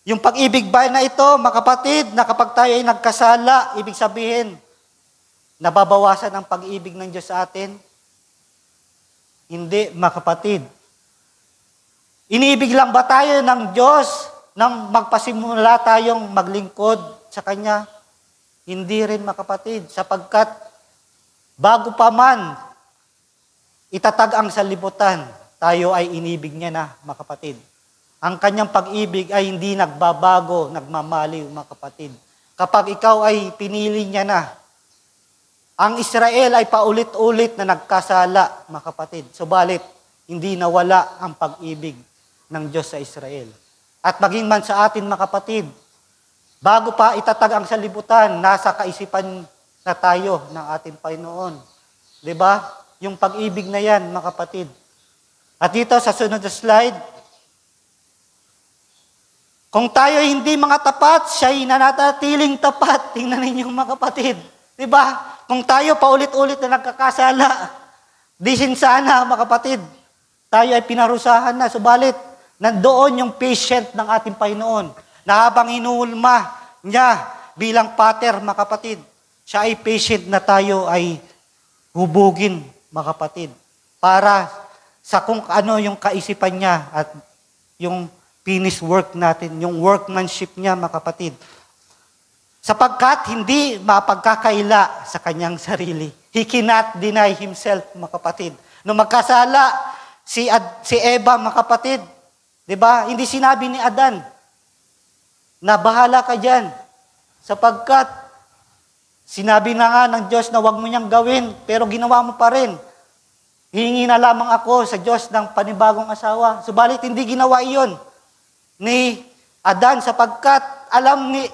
Yung pag-ibig ba na ito, mga kapatid, na kapag tayo ay nagkasala, ibig sabihin, nababawasan ang pag-ibig ng Diyos sa atin? Hindi, mga kapatid. Iniibig lang ba tayo ng Diyos nang magpasimula tayong maglingkod sa Kanya? Hindi rin, mga kapatid, sapagkat bago pa man itatag ang sanlibutan, tayo ay inibig niya na, mga kapatid. Ang kanyang pag-ibig ay hindi nagbabago, nagmamaliw, mga kapatid. Kapag ikaw ay pinili niya na, ang Israel ay paulit-ulit na nagkasala, mga kapatid. Subalit, hindi nawala ang pag-ibig ng Diyos sa Israel. At maging man sa atin, mga kapatid, bago pa itatag ang sanlibutan, nasa kaisipan na tayo ng ating Panginoon. Diba? Yung pag-ibig na yan, mga kapatid. At dito sa sunod na slide, kung tayo hindi mga tapat, siya'y nanatatiling tapat. Tingnan ninyo, mga kapatid. Diba? Kung tayo paulit-ulit na nagkakasala, di sana, mga kapatid, tayo ay pinarusahan na. Subalit, nandoon yung patient ng ating Panginoon na habang inuulma niya bilang pater, mga kapatid, siya ay patient na tayo ay hubugin, mga kapatid, para sa kung ano yung kaisipan niya at yung finished work natin, yung workmanship niya, mga kapatid. Sapagkat hindi mapagkakaila sa kanyang sarili. He cannot deny himself, mga kapatid. Nung magkasala si Eva, mga kapatid, di ba? Hindi sinabi ni Adan na bahala ka dyan. Sapagkat sinabi na nga ng Diyos na huwag mo niyang gawin, pero ginawa mo pa rin. Hihingi na lamang ako sa Diyos ng panibagong asawa. Subalit hindi ginawa iyon ni Adan sapagkat alam ni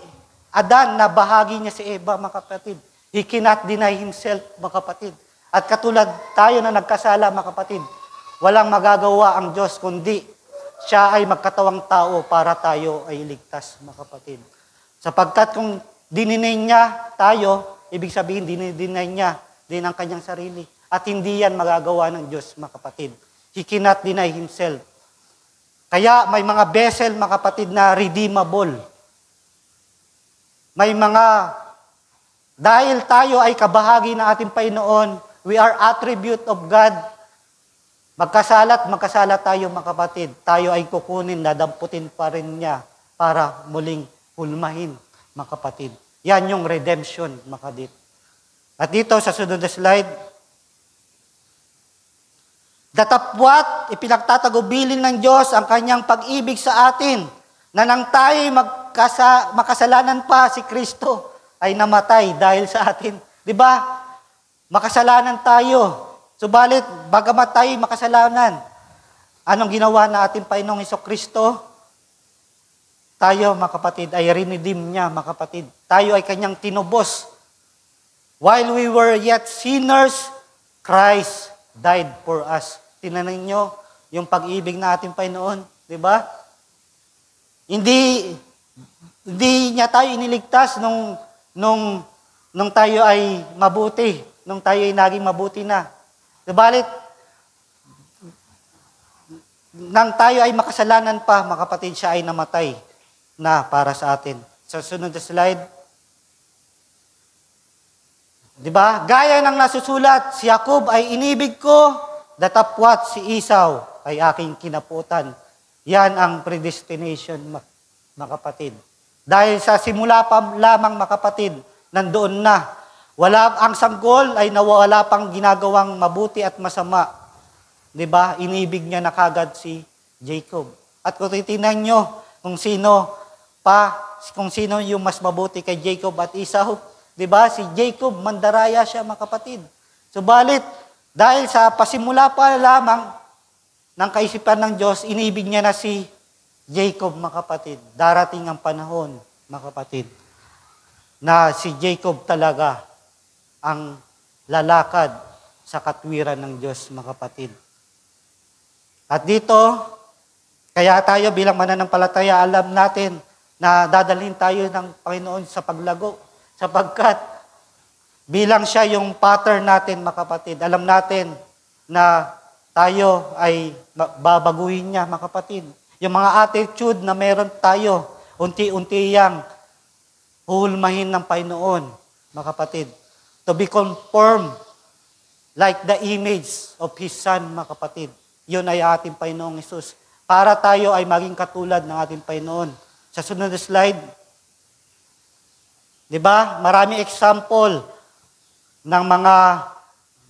Adan na bahagi niya si Eva, mga kapatid. He cannot deny himself, mga kapatid. At katulad tayo na nagkasala, mga kapatid, walang magagawa ang Diyos kundi siya ay magkatawang tao para tayo ay ligtas, mga kapatid. Sapagkat kung dininay niya tayo, ibig sabihin dininay niya din ang kanyang sarili. At hindi yan magagawa ng Diyos, mga kapatid. He cannot deny Himself. Kaya may mga vessel, mga kapatid, na redeemable. May mga, dahil tayo ay kabahagi ng ating Panginoon, we are attribute of God. Magkasala tayo, mga kapatid. Tayo ay kukunin, dadamputin pa rin niya para muling hulmahin, mga kapatid. Yan yung redemption, mga kapatid. At dito sa sunod na slide, datapwat, ipinagtatagubilin ng Diyos ang kanyang pag-ibig sa atin, na nang tayo makasalanan pa, si Kristo ay namatay dahil sa atin. Di ba? Makasalanan tayo. Subalit, bagamat tayo makasalanan, anong ginawa na ating Panginoong Hesukristo? Tayo, mga kapatid, ay redeem niya, mga kapatid. Tayo ay kanyang tinubos. While we were yet sinners, Christ died for us. Tinanan niyo yung pag-ibig na ating Panginoon, di ba? Hindi niya tayo iniligtas nung tayo ay mabuti, nung tayo ay naging mabuti na. Subalit, nang tayo ay makasalanan pa, mga kapatid, siya ay namatay na para sa atin. Sa sunod na slide, di ba? Gaya ng nasusulat, si Jacob ay inibig ko, datapwat si Esau ay aking kinaputan. Yan ang predestination, mga kapatid. Dahil sa simula pa lamang, mga kapatid, nandoon na. Ang sanggol ay nawala pang ginagawang mabuti at masama. Di ba? Inibig niya na kagad si Jacob. At kung titingnan nyo kung sino yung mas mabuti kay Jacob at Esau, di ba? Si Jacob, mandaraya siya, mga kapatid. Subalit, dahil sa pasimula pa lamang ng kaisipan ng Diyos, inibig niya na si Jacob, mga kapatid. Darating ang panahon, mga kapatid, na si Jacob talaga ang lalakad sa katwiran ng Diyos, mga kapatid. At dito, kaya tayo bilang mananampalataya, alam natin na dadalhin tayo ng Panginoon sa paglago, sapagkat bilang siya yung pattern natin, mga kapatid, alam natin na tayo ay babaguhin niya, mga kapatid. Yung mga attitude na meron tayo, unti-unti yang hulmahin ng Panginoon, mga kapatid. To be conformed like the image of His Son, mga kapatid. Yun ay ating Panginoong Hesus. Para tayo ay maging katulad ng ating Panginoon. Sa sunod na slide, di ba? Maraming example ng mga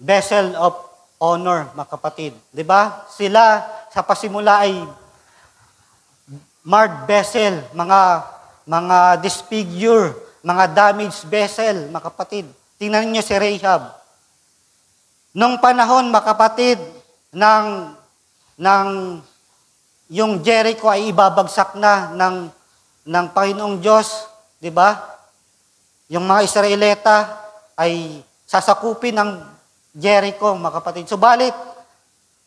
vessel of honor, mga kapatid. Di ba? Sila sa pasimula ay marred vessel, mga disfigure, mga damaged vessel, mga kapatid. Tingnan niyo si Rahab. Nung panahon, mga kapatid, yung Jericho ay ibabagsak na ng Panginoong Diyos, di ba? Yung mga Israelita ay sasakupin ng Jericho, mga kapatid. Subalit,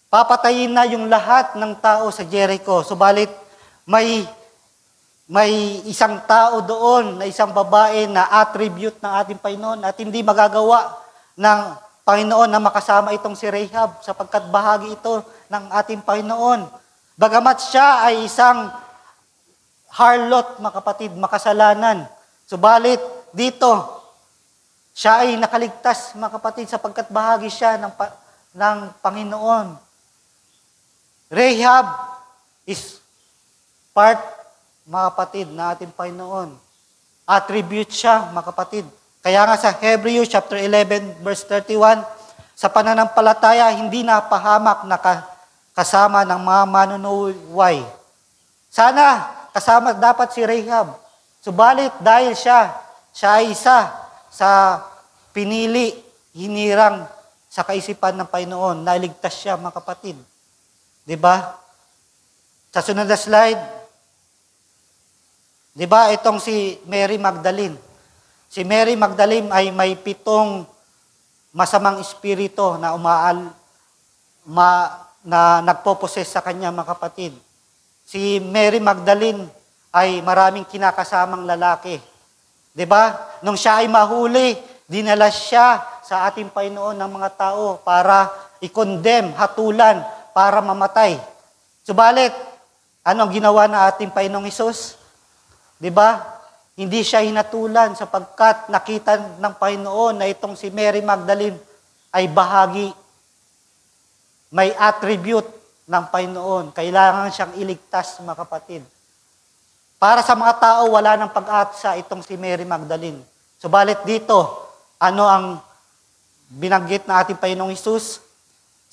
papatayin na yung lahat ng tao sa Jericho. Subalit, may isang tao doon, na isang babae na attribute ng ating Panginoon at hindi magagawa ng Panginoon na makasama itong si Rahab sapagkat bahagi ito ng ating Panginoon. Bagamat siya ay isang harlot, mga kapatid, makasalanan. Subalit, dito, siya ay nakaligtas, mga kapatid, sapagkat bahagi siya ng Panginoon. Rahab is part, mga kapatid, na ating Panginoon. Attribute siya, mga kapatid. Kaya nga sa Hebrews chapter 11, verse 31, sa pananampalataya, hindi napahamak na kasama ng mga manunuway. Sana, kasama dapat si Rahab. Subalit, dahil siya ay isa sa pinili, hinirang sa kaisipan ng Panginoon, naligtas siya, mga kapatid. Diba? Sa sunod na slide, diba, itong si Mary Magdalene. Si Mary Magdalene ay may 7 masamang espiritu na nagpoposes sa kanya, mga kapatid. Si Mary Magdalene ay maraming kinakasamang lalaki. 'Di ba? Nung siya ay mahuli, dinala siya sa ating Panginoon ng mga tao para i-condemn, hatulan, para mamatay. Subalit, ano ang ginawa ng ating Panginoong Hesus? Di ba? Hindi siya hinatulan sapagkat nakita ng Panginoon na itong si Mary Magdalene ay bahagi, may attribute ng Panginoon. Kailangan siyang iligtas, mga kapatid. Para sa mga tao, wala nang pag-asa itong si Mary Magdalene. Subalit dito, ano ang binanggit na ating Panginoong Hesus?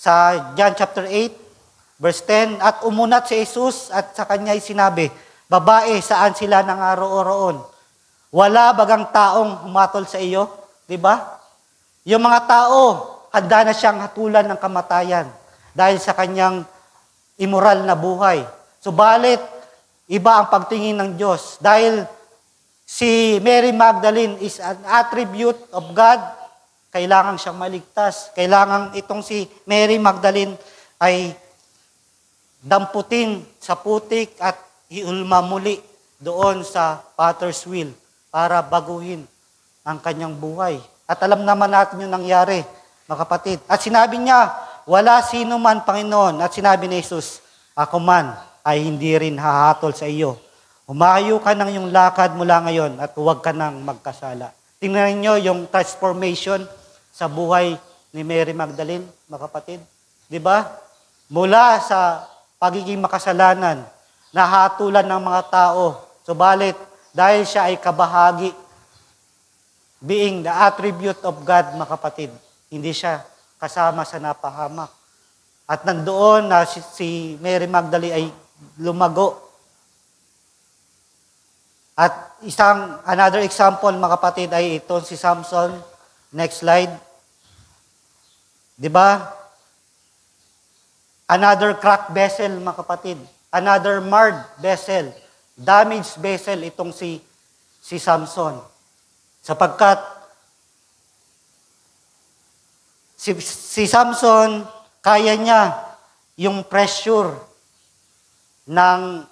Sa John chapter 8, verse 10, at umunat si Hesus at sa kanya ay sinabi, babae, saan sila nangaroon? Wala bagang taong humatol sa iyo? Diba? Yung mga tao, handa na siyang hatulan ng kamatayan dahil sa kanyang immoral na buhay. Subalit, iba ang pagtingin ng Diyos. Dahil si Mary Magdalene is an attribute of God, kailangan siyang maligtas. Kailangan itong si Mary Magdalene ay damputin sa putik at iulma muli doon sa potter's wheel para baguhin ang kanyang buhay. At alam naman natin yung nangyari, mga kapatid. At sinabi niya, wala sino man, Panginoon. At sinabi ni Jesus, ako man ay hindi rin hahatol sa iyo. Umayo ka ng iyong lakad mula ngayon at huwag ka nang magkasala. Tingnan niyo yung transformation sa buhay ni Mary Magdalene, mga kapatid. Di ba? Mula sa pagiging makasalanan, nahatulan ng mga tao. Subalit, dahil siya ay kabahagi, being the attribute of God, mga kapatid, hindi siya kasama sa napahamak. At nandoon na si Mary Magdalene ay lumago. At another example, mga kapatid, ay ito si Samson. Next slide. Di ba? Another cracked vessel, mga kapatid. Another marred vessel. Damaged vessel itong si Samson. Sapagkat si Samson, kaya niya yung pressure na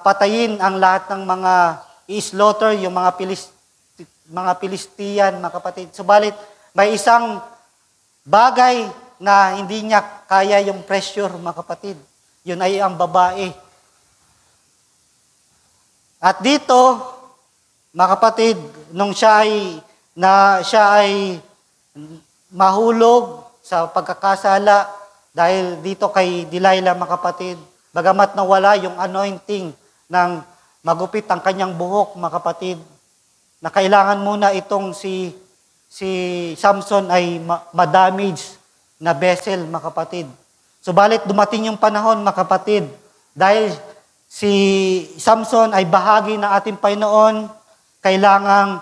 patayin ang lahat ng mga i-slaughter, yung mga Pilistiyan, mga kapatid. Subalit, may isang bagay na hindi niya kaya yung pressure, mga kapatid. Yun ay ang babae. At dito, mga kapatid, nung siya ay mahulog sa pagkakasala dahil dito kay Delilah, mga kapatid, bagamat nawala yung anointing ng magupit ang kanyang buhok, mga kapatid, na kailangan muna itong si Samson ay ma-damage na vessel, mga kapatid. Subalit dumating yung panahon, mga kapatid, dahil si Samson ay bahagi ng ating Panginoon, kailangang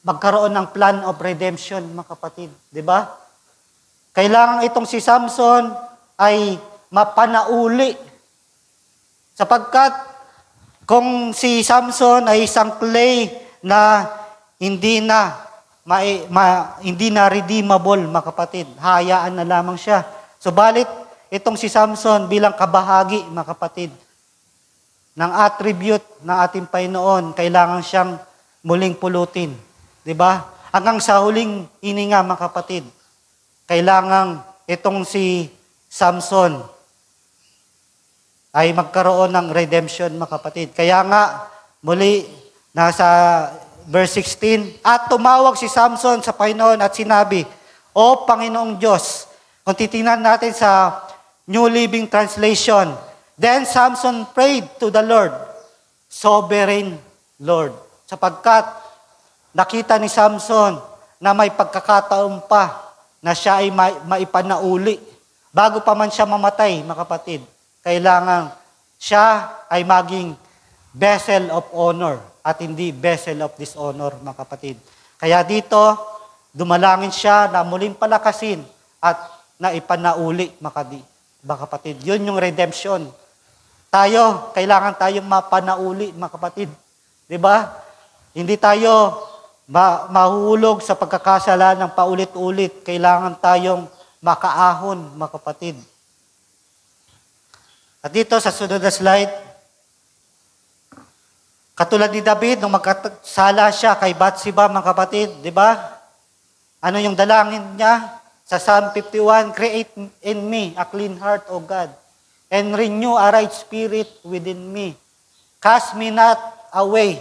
magkaroon ng plan of redemption, mga kapatid. Di ba? Kailangan itong si Samson ay mapanauli. Sapagkat kung si Samson ay isang clay na hindi na redeemable, mga kapatid, hayaan na lamang siya. Subalit, itong si Samson bilang kabahagi, mga kapatid, ng attribute ng ating Panginoon, kailangan siyang muling pulutin. Diba? Hanggang sa huling hininga, mga kapatid, kailangan itong si Samson ay magkaroon ng redemption, mga kapatid. Kaya nga, muli, nasa verse 16, at tumawag si Samson sa Panginoon at sinabi, O Panginoong Diyos, kung titingnan natin sa New Living Translation, then Samson prayed to the Lord, Sovereign Lord. Sapagkat nakita ni Samson na may pagkakataon pa na siya ay maipanauli. Bago pa man siya mamatay, mga kapatid, kailangan siya ay maging vessel of honor at hindi vessel of dishonor, mga kapatid. Kaya dito, dumalangin siya na muling palakasin at na ipanauli, mga kapatid. Yun yung redemption. Kailangan tayong mapanauli, mga kapatid. Diba? Hindi tayo mahuhulog sa pagkakasala ng paulit-ulit. Kailangan tayong makaahon, mga kapatid. At dito sa sunod na slide, katulad ni David, nung magkasala siya kay Bathsheba, mga kapatid, diba? Ano yung dalangin niya? Sa Psalm 51, create in me a clean heart, O God, and renew a right spirit within me. Cast me not away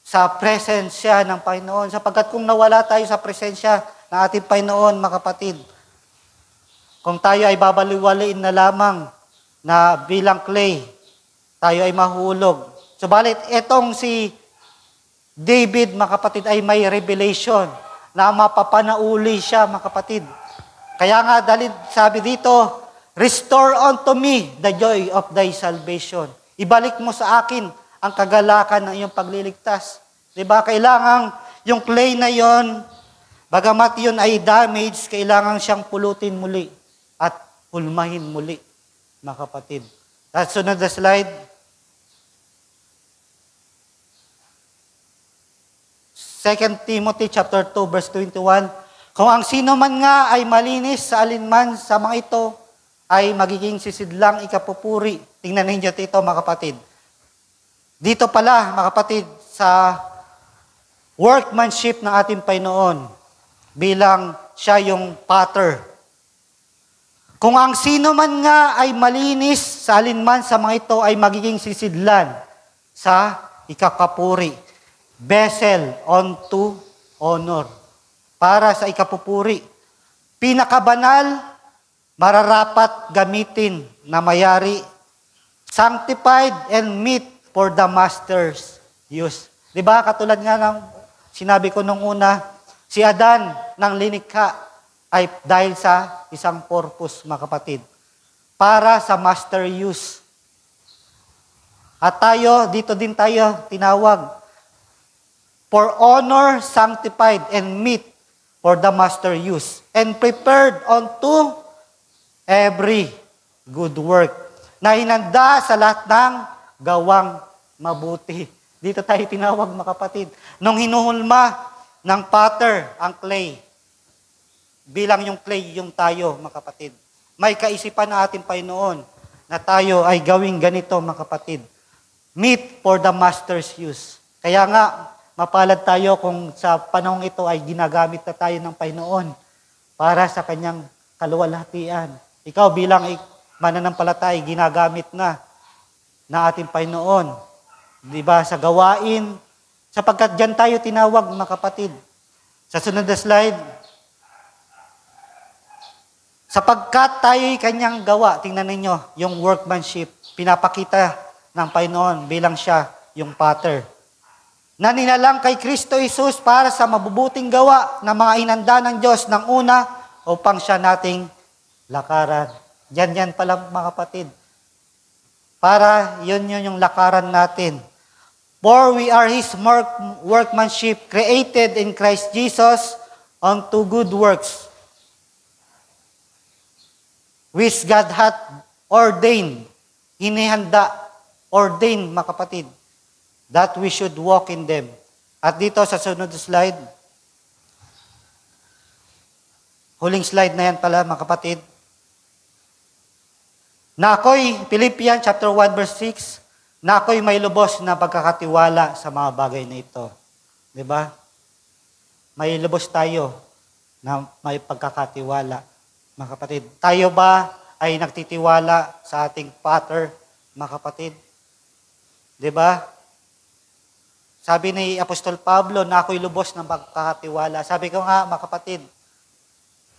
sa presensya ng Panginoon. Sapagkat kung nawala tayo sa presensya ng ating Panginoon, mga kapatid, kung tayo ay babaliwalain na lamang na bilang clay, tayo ay mahulog. Subalit, etong si David, mga kapatid, ay may revelation na mapapanauli siya, mga kapatid. Kaya nga, dahil sabi dito, restore unto me the joy of thy salvation. Ibalik mo sa akin ang kagalakan ng iyong pagliligtas. Diba? Kailangan yung clay na yon, bagamat yun ay damaged, kailangan siyang pulutin muli at pulmahin muli, mga kapatid. At sunod na slide. 2 Timothy chapter 2 verse 21, kung ang sino man nga ay malinis sa alinman sa mga ito, ay magiging sisidlang ikapupuri. Tingnan ninyo ito, mga kapatid. Dito pala, mga kapatid, sa workmanship ng ating Panginoon, bilang siya yung potter. Kung ang sino man nga ay malinis sa alinman sa mga ito, ay magiging sisidlan sa ikakapuri. Vessel unto honor. Para sa ikapupuri. Pinakabanal, mararapat gamitin na mayari. Sanctified and meet for the master's use. Diba? Katulad nga ng sinabi ko nung una, si Adan ng linikha ay dahil sa isang purpose, mga kapatid. Para sa master use. At tayo, dito din tayo tinawag. For honor, sanctified, and meet for the master use, and prepared unto every good work, na hinanda sa lahat ng gawang mabuti. Dito tayo tinawag, mga kapatid. Nung hinuhulma ng potter ang clay, bilang yung clay yung tayo, mga kapatid. May kaisipan na ating Panginoon na tayo ay gawing ganito, mga kapatid. Meet for the master's use. Kaya nga, mapalad tayo kung sa panahong ito ay ginagamit na tayo ng Panginoon para sa kanyang kaluwalhatian. Ikaw bilang mananampalatay, ginagamit na ating Panginoon. Diba? Sa gawain, sapagkat dyan tayo tinawag, mga kapatid. Sa sunod na slide, sapagkat tayo'y kanyang gawa, tingnan ninyo, yung workmanship, pinapakita ng Panginoon bilang siya yung potter. Na nilalang kay Kristo Jesus para sa mabubuting gawa ng mga inanda ng Diyos ng una upang siya nating lakaran. Yan pala, mga kapatid. Para yun yung lakaran natin. For we are His workmanship created in Christ Jesus unto good works, which God hath ordained, inihanda, ordained, mga kapatid, that we should walk in them. At dito sa sunod na slide, huling slide na yan pala, mga kapatid, na ako'y, Philippians chapter 1 verse 6, na ako'y may lubos na pagkakatiwala sa mga bagay na ito. Diba? May lubos tayo na may pagkakatiwala, mga kapatid. Tayo ba ay nagtitiwala sa ating Father, mga kapatid? Diba? Sabi ni Apostol Pablo na ako'y lubos ng pagkakatiwala. Sabi ko nga, mga kapatid,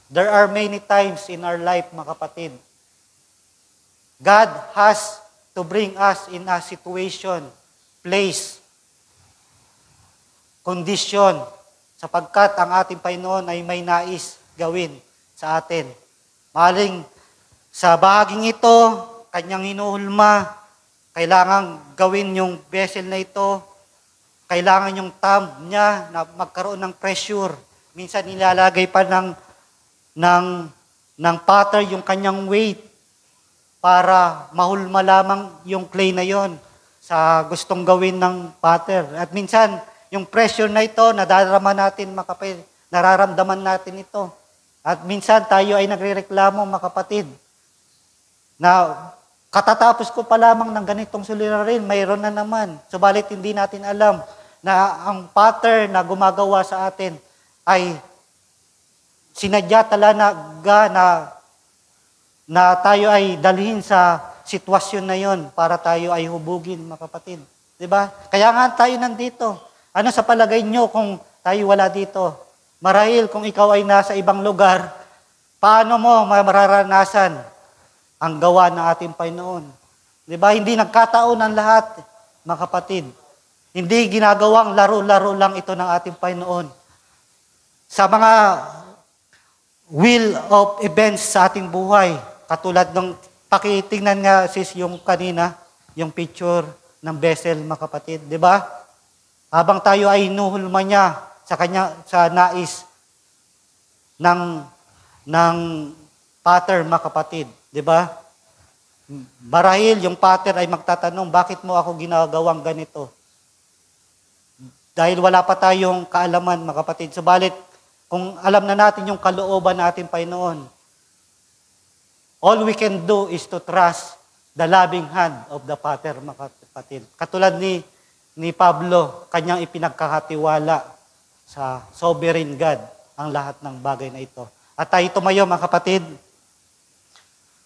there are many times in our life, mga kapatid, God has to bring us in a situation, place, condition, sapagkat ang ating Panginoon ay may nais gawin sa atin. Maling sa bahaging ito, kanyang hinuhulma, kailangan gawin yung vessel na ito, kailangan yung thumb niya na magkaroon ng pressure. Minsan nilalagay pa ng potter yung kanyang weight para mahulma lamang yung clay na yon sa gustong gawin ng potter. At minsan, yung pressure na ito, nararamdaman natin ito. At minsan tayo ay nagrereklamo, mga kapatid, na katatapos ko pa lamang ng ganitong suliranin, mayroon na naman. Subalit hindi natin alam na ang potter na gumagawa sa atin ay sinadya talaga na tayo ay dalhin sa sitwasyon na yon para tayo ay hubugin, mga kapatid. Diba? Kaya nga tayo nandito. Ano sa palagay nyo kung tayo wala dito? Marahil kung ikaw ay nasa ibang lugar, paano mo mararanasan ang gawa ng ating Panginoon? Diba? Hindi nagkataon ang lahat, mga kapatid. Hindi ginagawang laro-laro lang ito ng ating Panginoon. Sa mga wheel of events sa ating buhay, katulad ng pakitingnan nga sis yung kanina, yung picture ng vessel, mga kapatid, di ba? Habang tayo ay inuhulma niya sa nais ng pattern, mga kapatid, di ba? Marahil yung pattern ay magtatanong, bakit mo ako ginagawang ganito? Dahil wala pa tayong kaalaman, mga kapatid. Subalit, kung alam na natin yung kalooban natin, Panginoon, all we can do is to trust the loving hand of the Father, mga kapatid. Katulad ni Pablo, kanyang ipinagkakatiwala sa sovereign God ang lahat ng bagay na ito. At tayo tumayo, mga kapatid.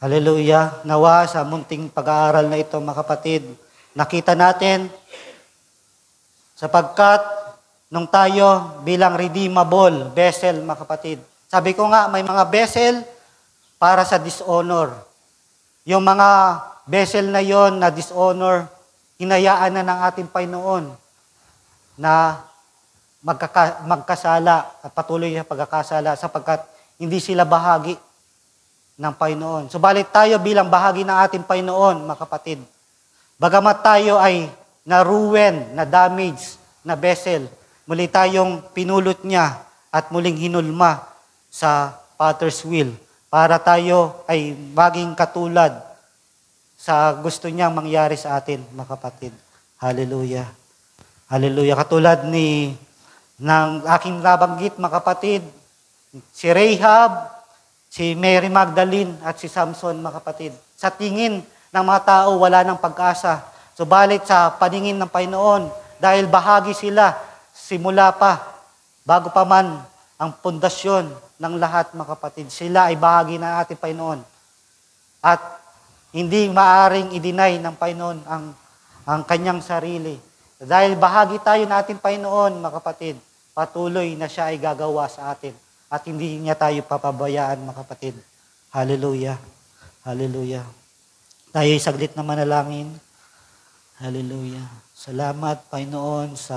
Hallelujah. Nawa sa munting pag-aaral na ito, mga kapatid, nakita natin sapagkat nung tayo bilang redeemable vessel, mga kapatid. Sabi ko nga, may mga vessel para sa dishonor. Yung mga vessel na yon na dishonor, hinayaan na ng ating Panginoon na magkasala at patuloy sa pagkakasala sapagkat hindi sila bahagi ng Panginoon. Subalit tayo bilang bahagi ng ating Panginoon, mga kapatid, bagamat tayo ay na-ruin, na-damage, na vessel, muli tayong pinulot niya at muling hinulma sa Father's will para tayo ay maging katulad sa gusto niyang mangyari sa atin, mga kapatid. Hallelujah. Hallelujah. Katulad ng aking nabanggit, mga kapatid, si Rahab, si Mary Magdalene at si Samson, mga kapatid. Sa tingin ng mga tao, wala ng pag-asa. Subalit sa paningin ng Panginoon, dahil bahagi sila, simula pa, bago pa man ang pundasyon ng lahat, mga kapatid, sila ay bahagi ng ating Panginoon. At hindi maaring i-deny ng Panginoon ang kanyang sarili. Dahil bahagi tayo ng ating Panginoon, mga kapatid, patuloy na siya ay gagawa sa atin. At hindi niya tayo papabayaan, mga kapatid. Hallelujah. Hallelujah. Tayo saglit na manalangin. Hallelujah. Salamat, Panginoon, sa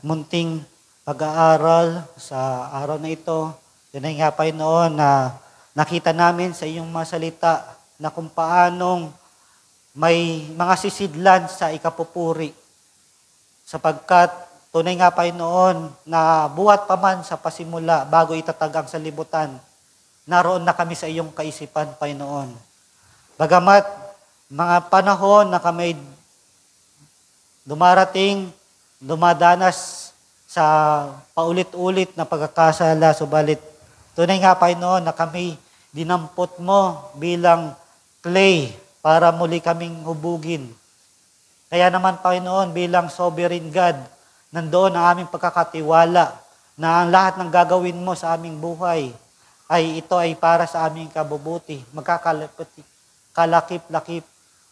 munting pag-aaral sa araw na ito. Yan nga, Panginoon, na nakita namin sa iyong mga salita na kung paanong may mga sisidlan sa ikapupuri. Sapagkat tunay nga, Panginoon, na buhat pa man sa pasimula bago itatag ang sanlibutan, naroon na kami sa iyong kaisipan, Panginoon. Bagamat mga panahon na kami dumadanas sa paulit-ulit na pagkakasala, subalit tunay nga, Panginoon, na kami dinampot mo bilang clay para muli kaming hubugin. Kaya naman, Panginoon, bilang sovereign God, nandoon ang aming pagkakatiwala na ang lahat ng gagawin mo sa aming buhay ito ay para sa aming kabubuti. Magkakalakip-lakip.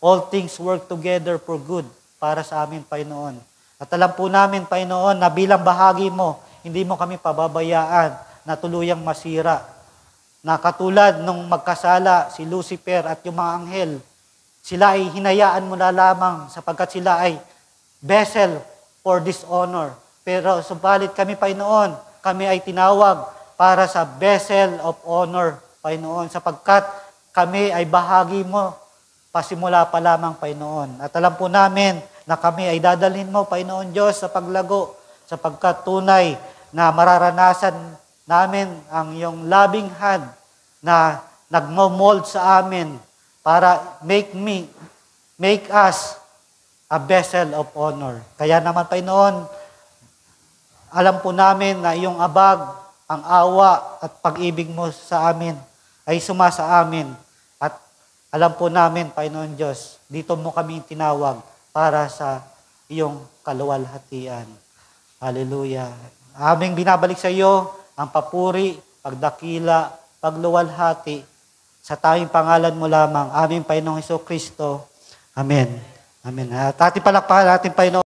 All things work together for good para sa amin, Panginoon. At alam po namin, Panginoon, na bilang bahagi mo, hindi mo kami pababayaan na tuluyang masira. Na katulad nung magkasala si Lucifer at yung mga anghel, sila ay hinayaan mo na lamang sapagkat sila ay vessel for dishonor. Pero subalit kami, Panginoon, kami ay tinawag para sa vessel of honor, Panginoon, sapagkat kami ay bahagi mo pasimula pa lamang, Panginoon. At alam po namin na kami ay dadalhin mo, Panginoon Diyos, sa paglago, sapagkat tunay na mararanasan namin ang iyong loving hand na nagmo-mold sa amin para make us a vessel of honor. Kaya naman, Panginoon, alam po namin na iyong abag, ang awa at pag-ibig mo sa amin ay sumasa amin. At alam po namin, Panginoon Diyos, dito mo kami tinawag para sa iyong kaluwalhatian. Hallelujah. Aming binabalik sa iyo ang papuri pagdakila, pagluwalhati, sa tawing pangalan mo lamang, aming Panginoong Hesus Kristo. Amen. Amen. At ating palakpakan natin, Panginoon.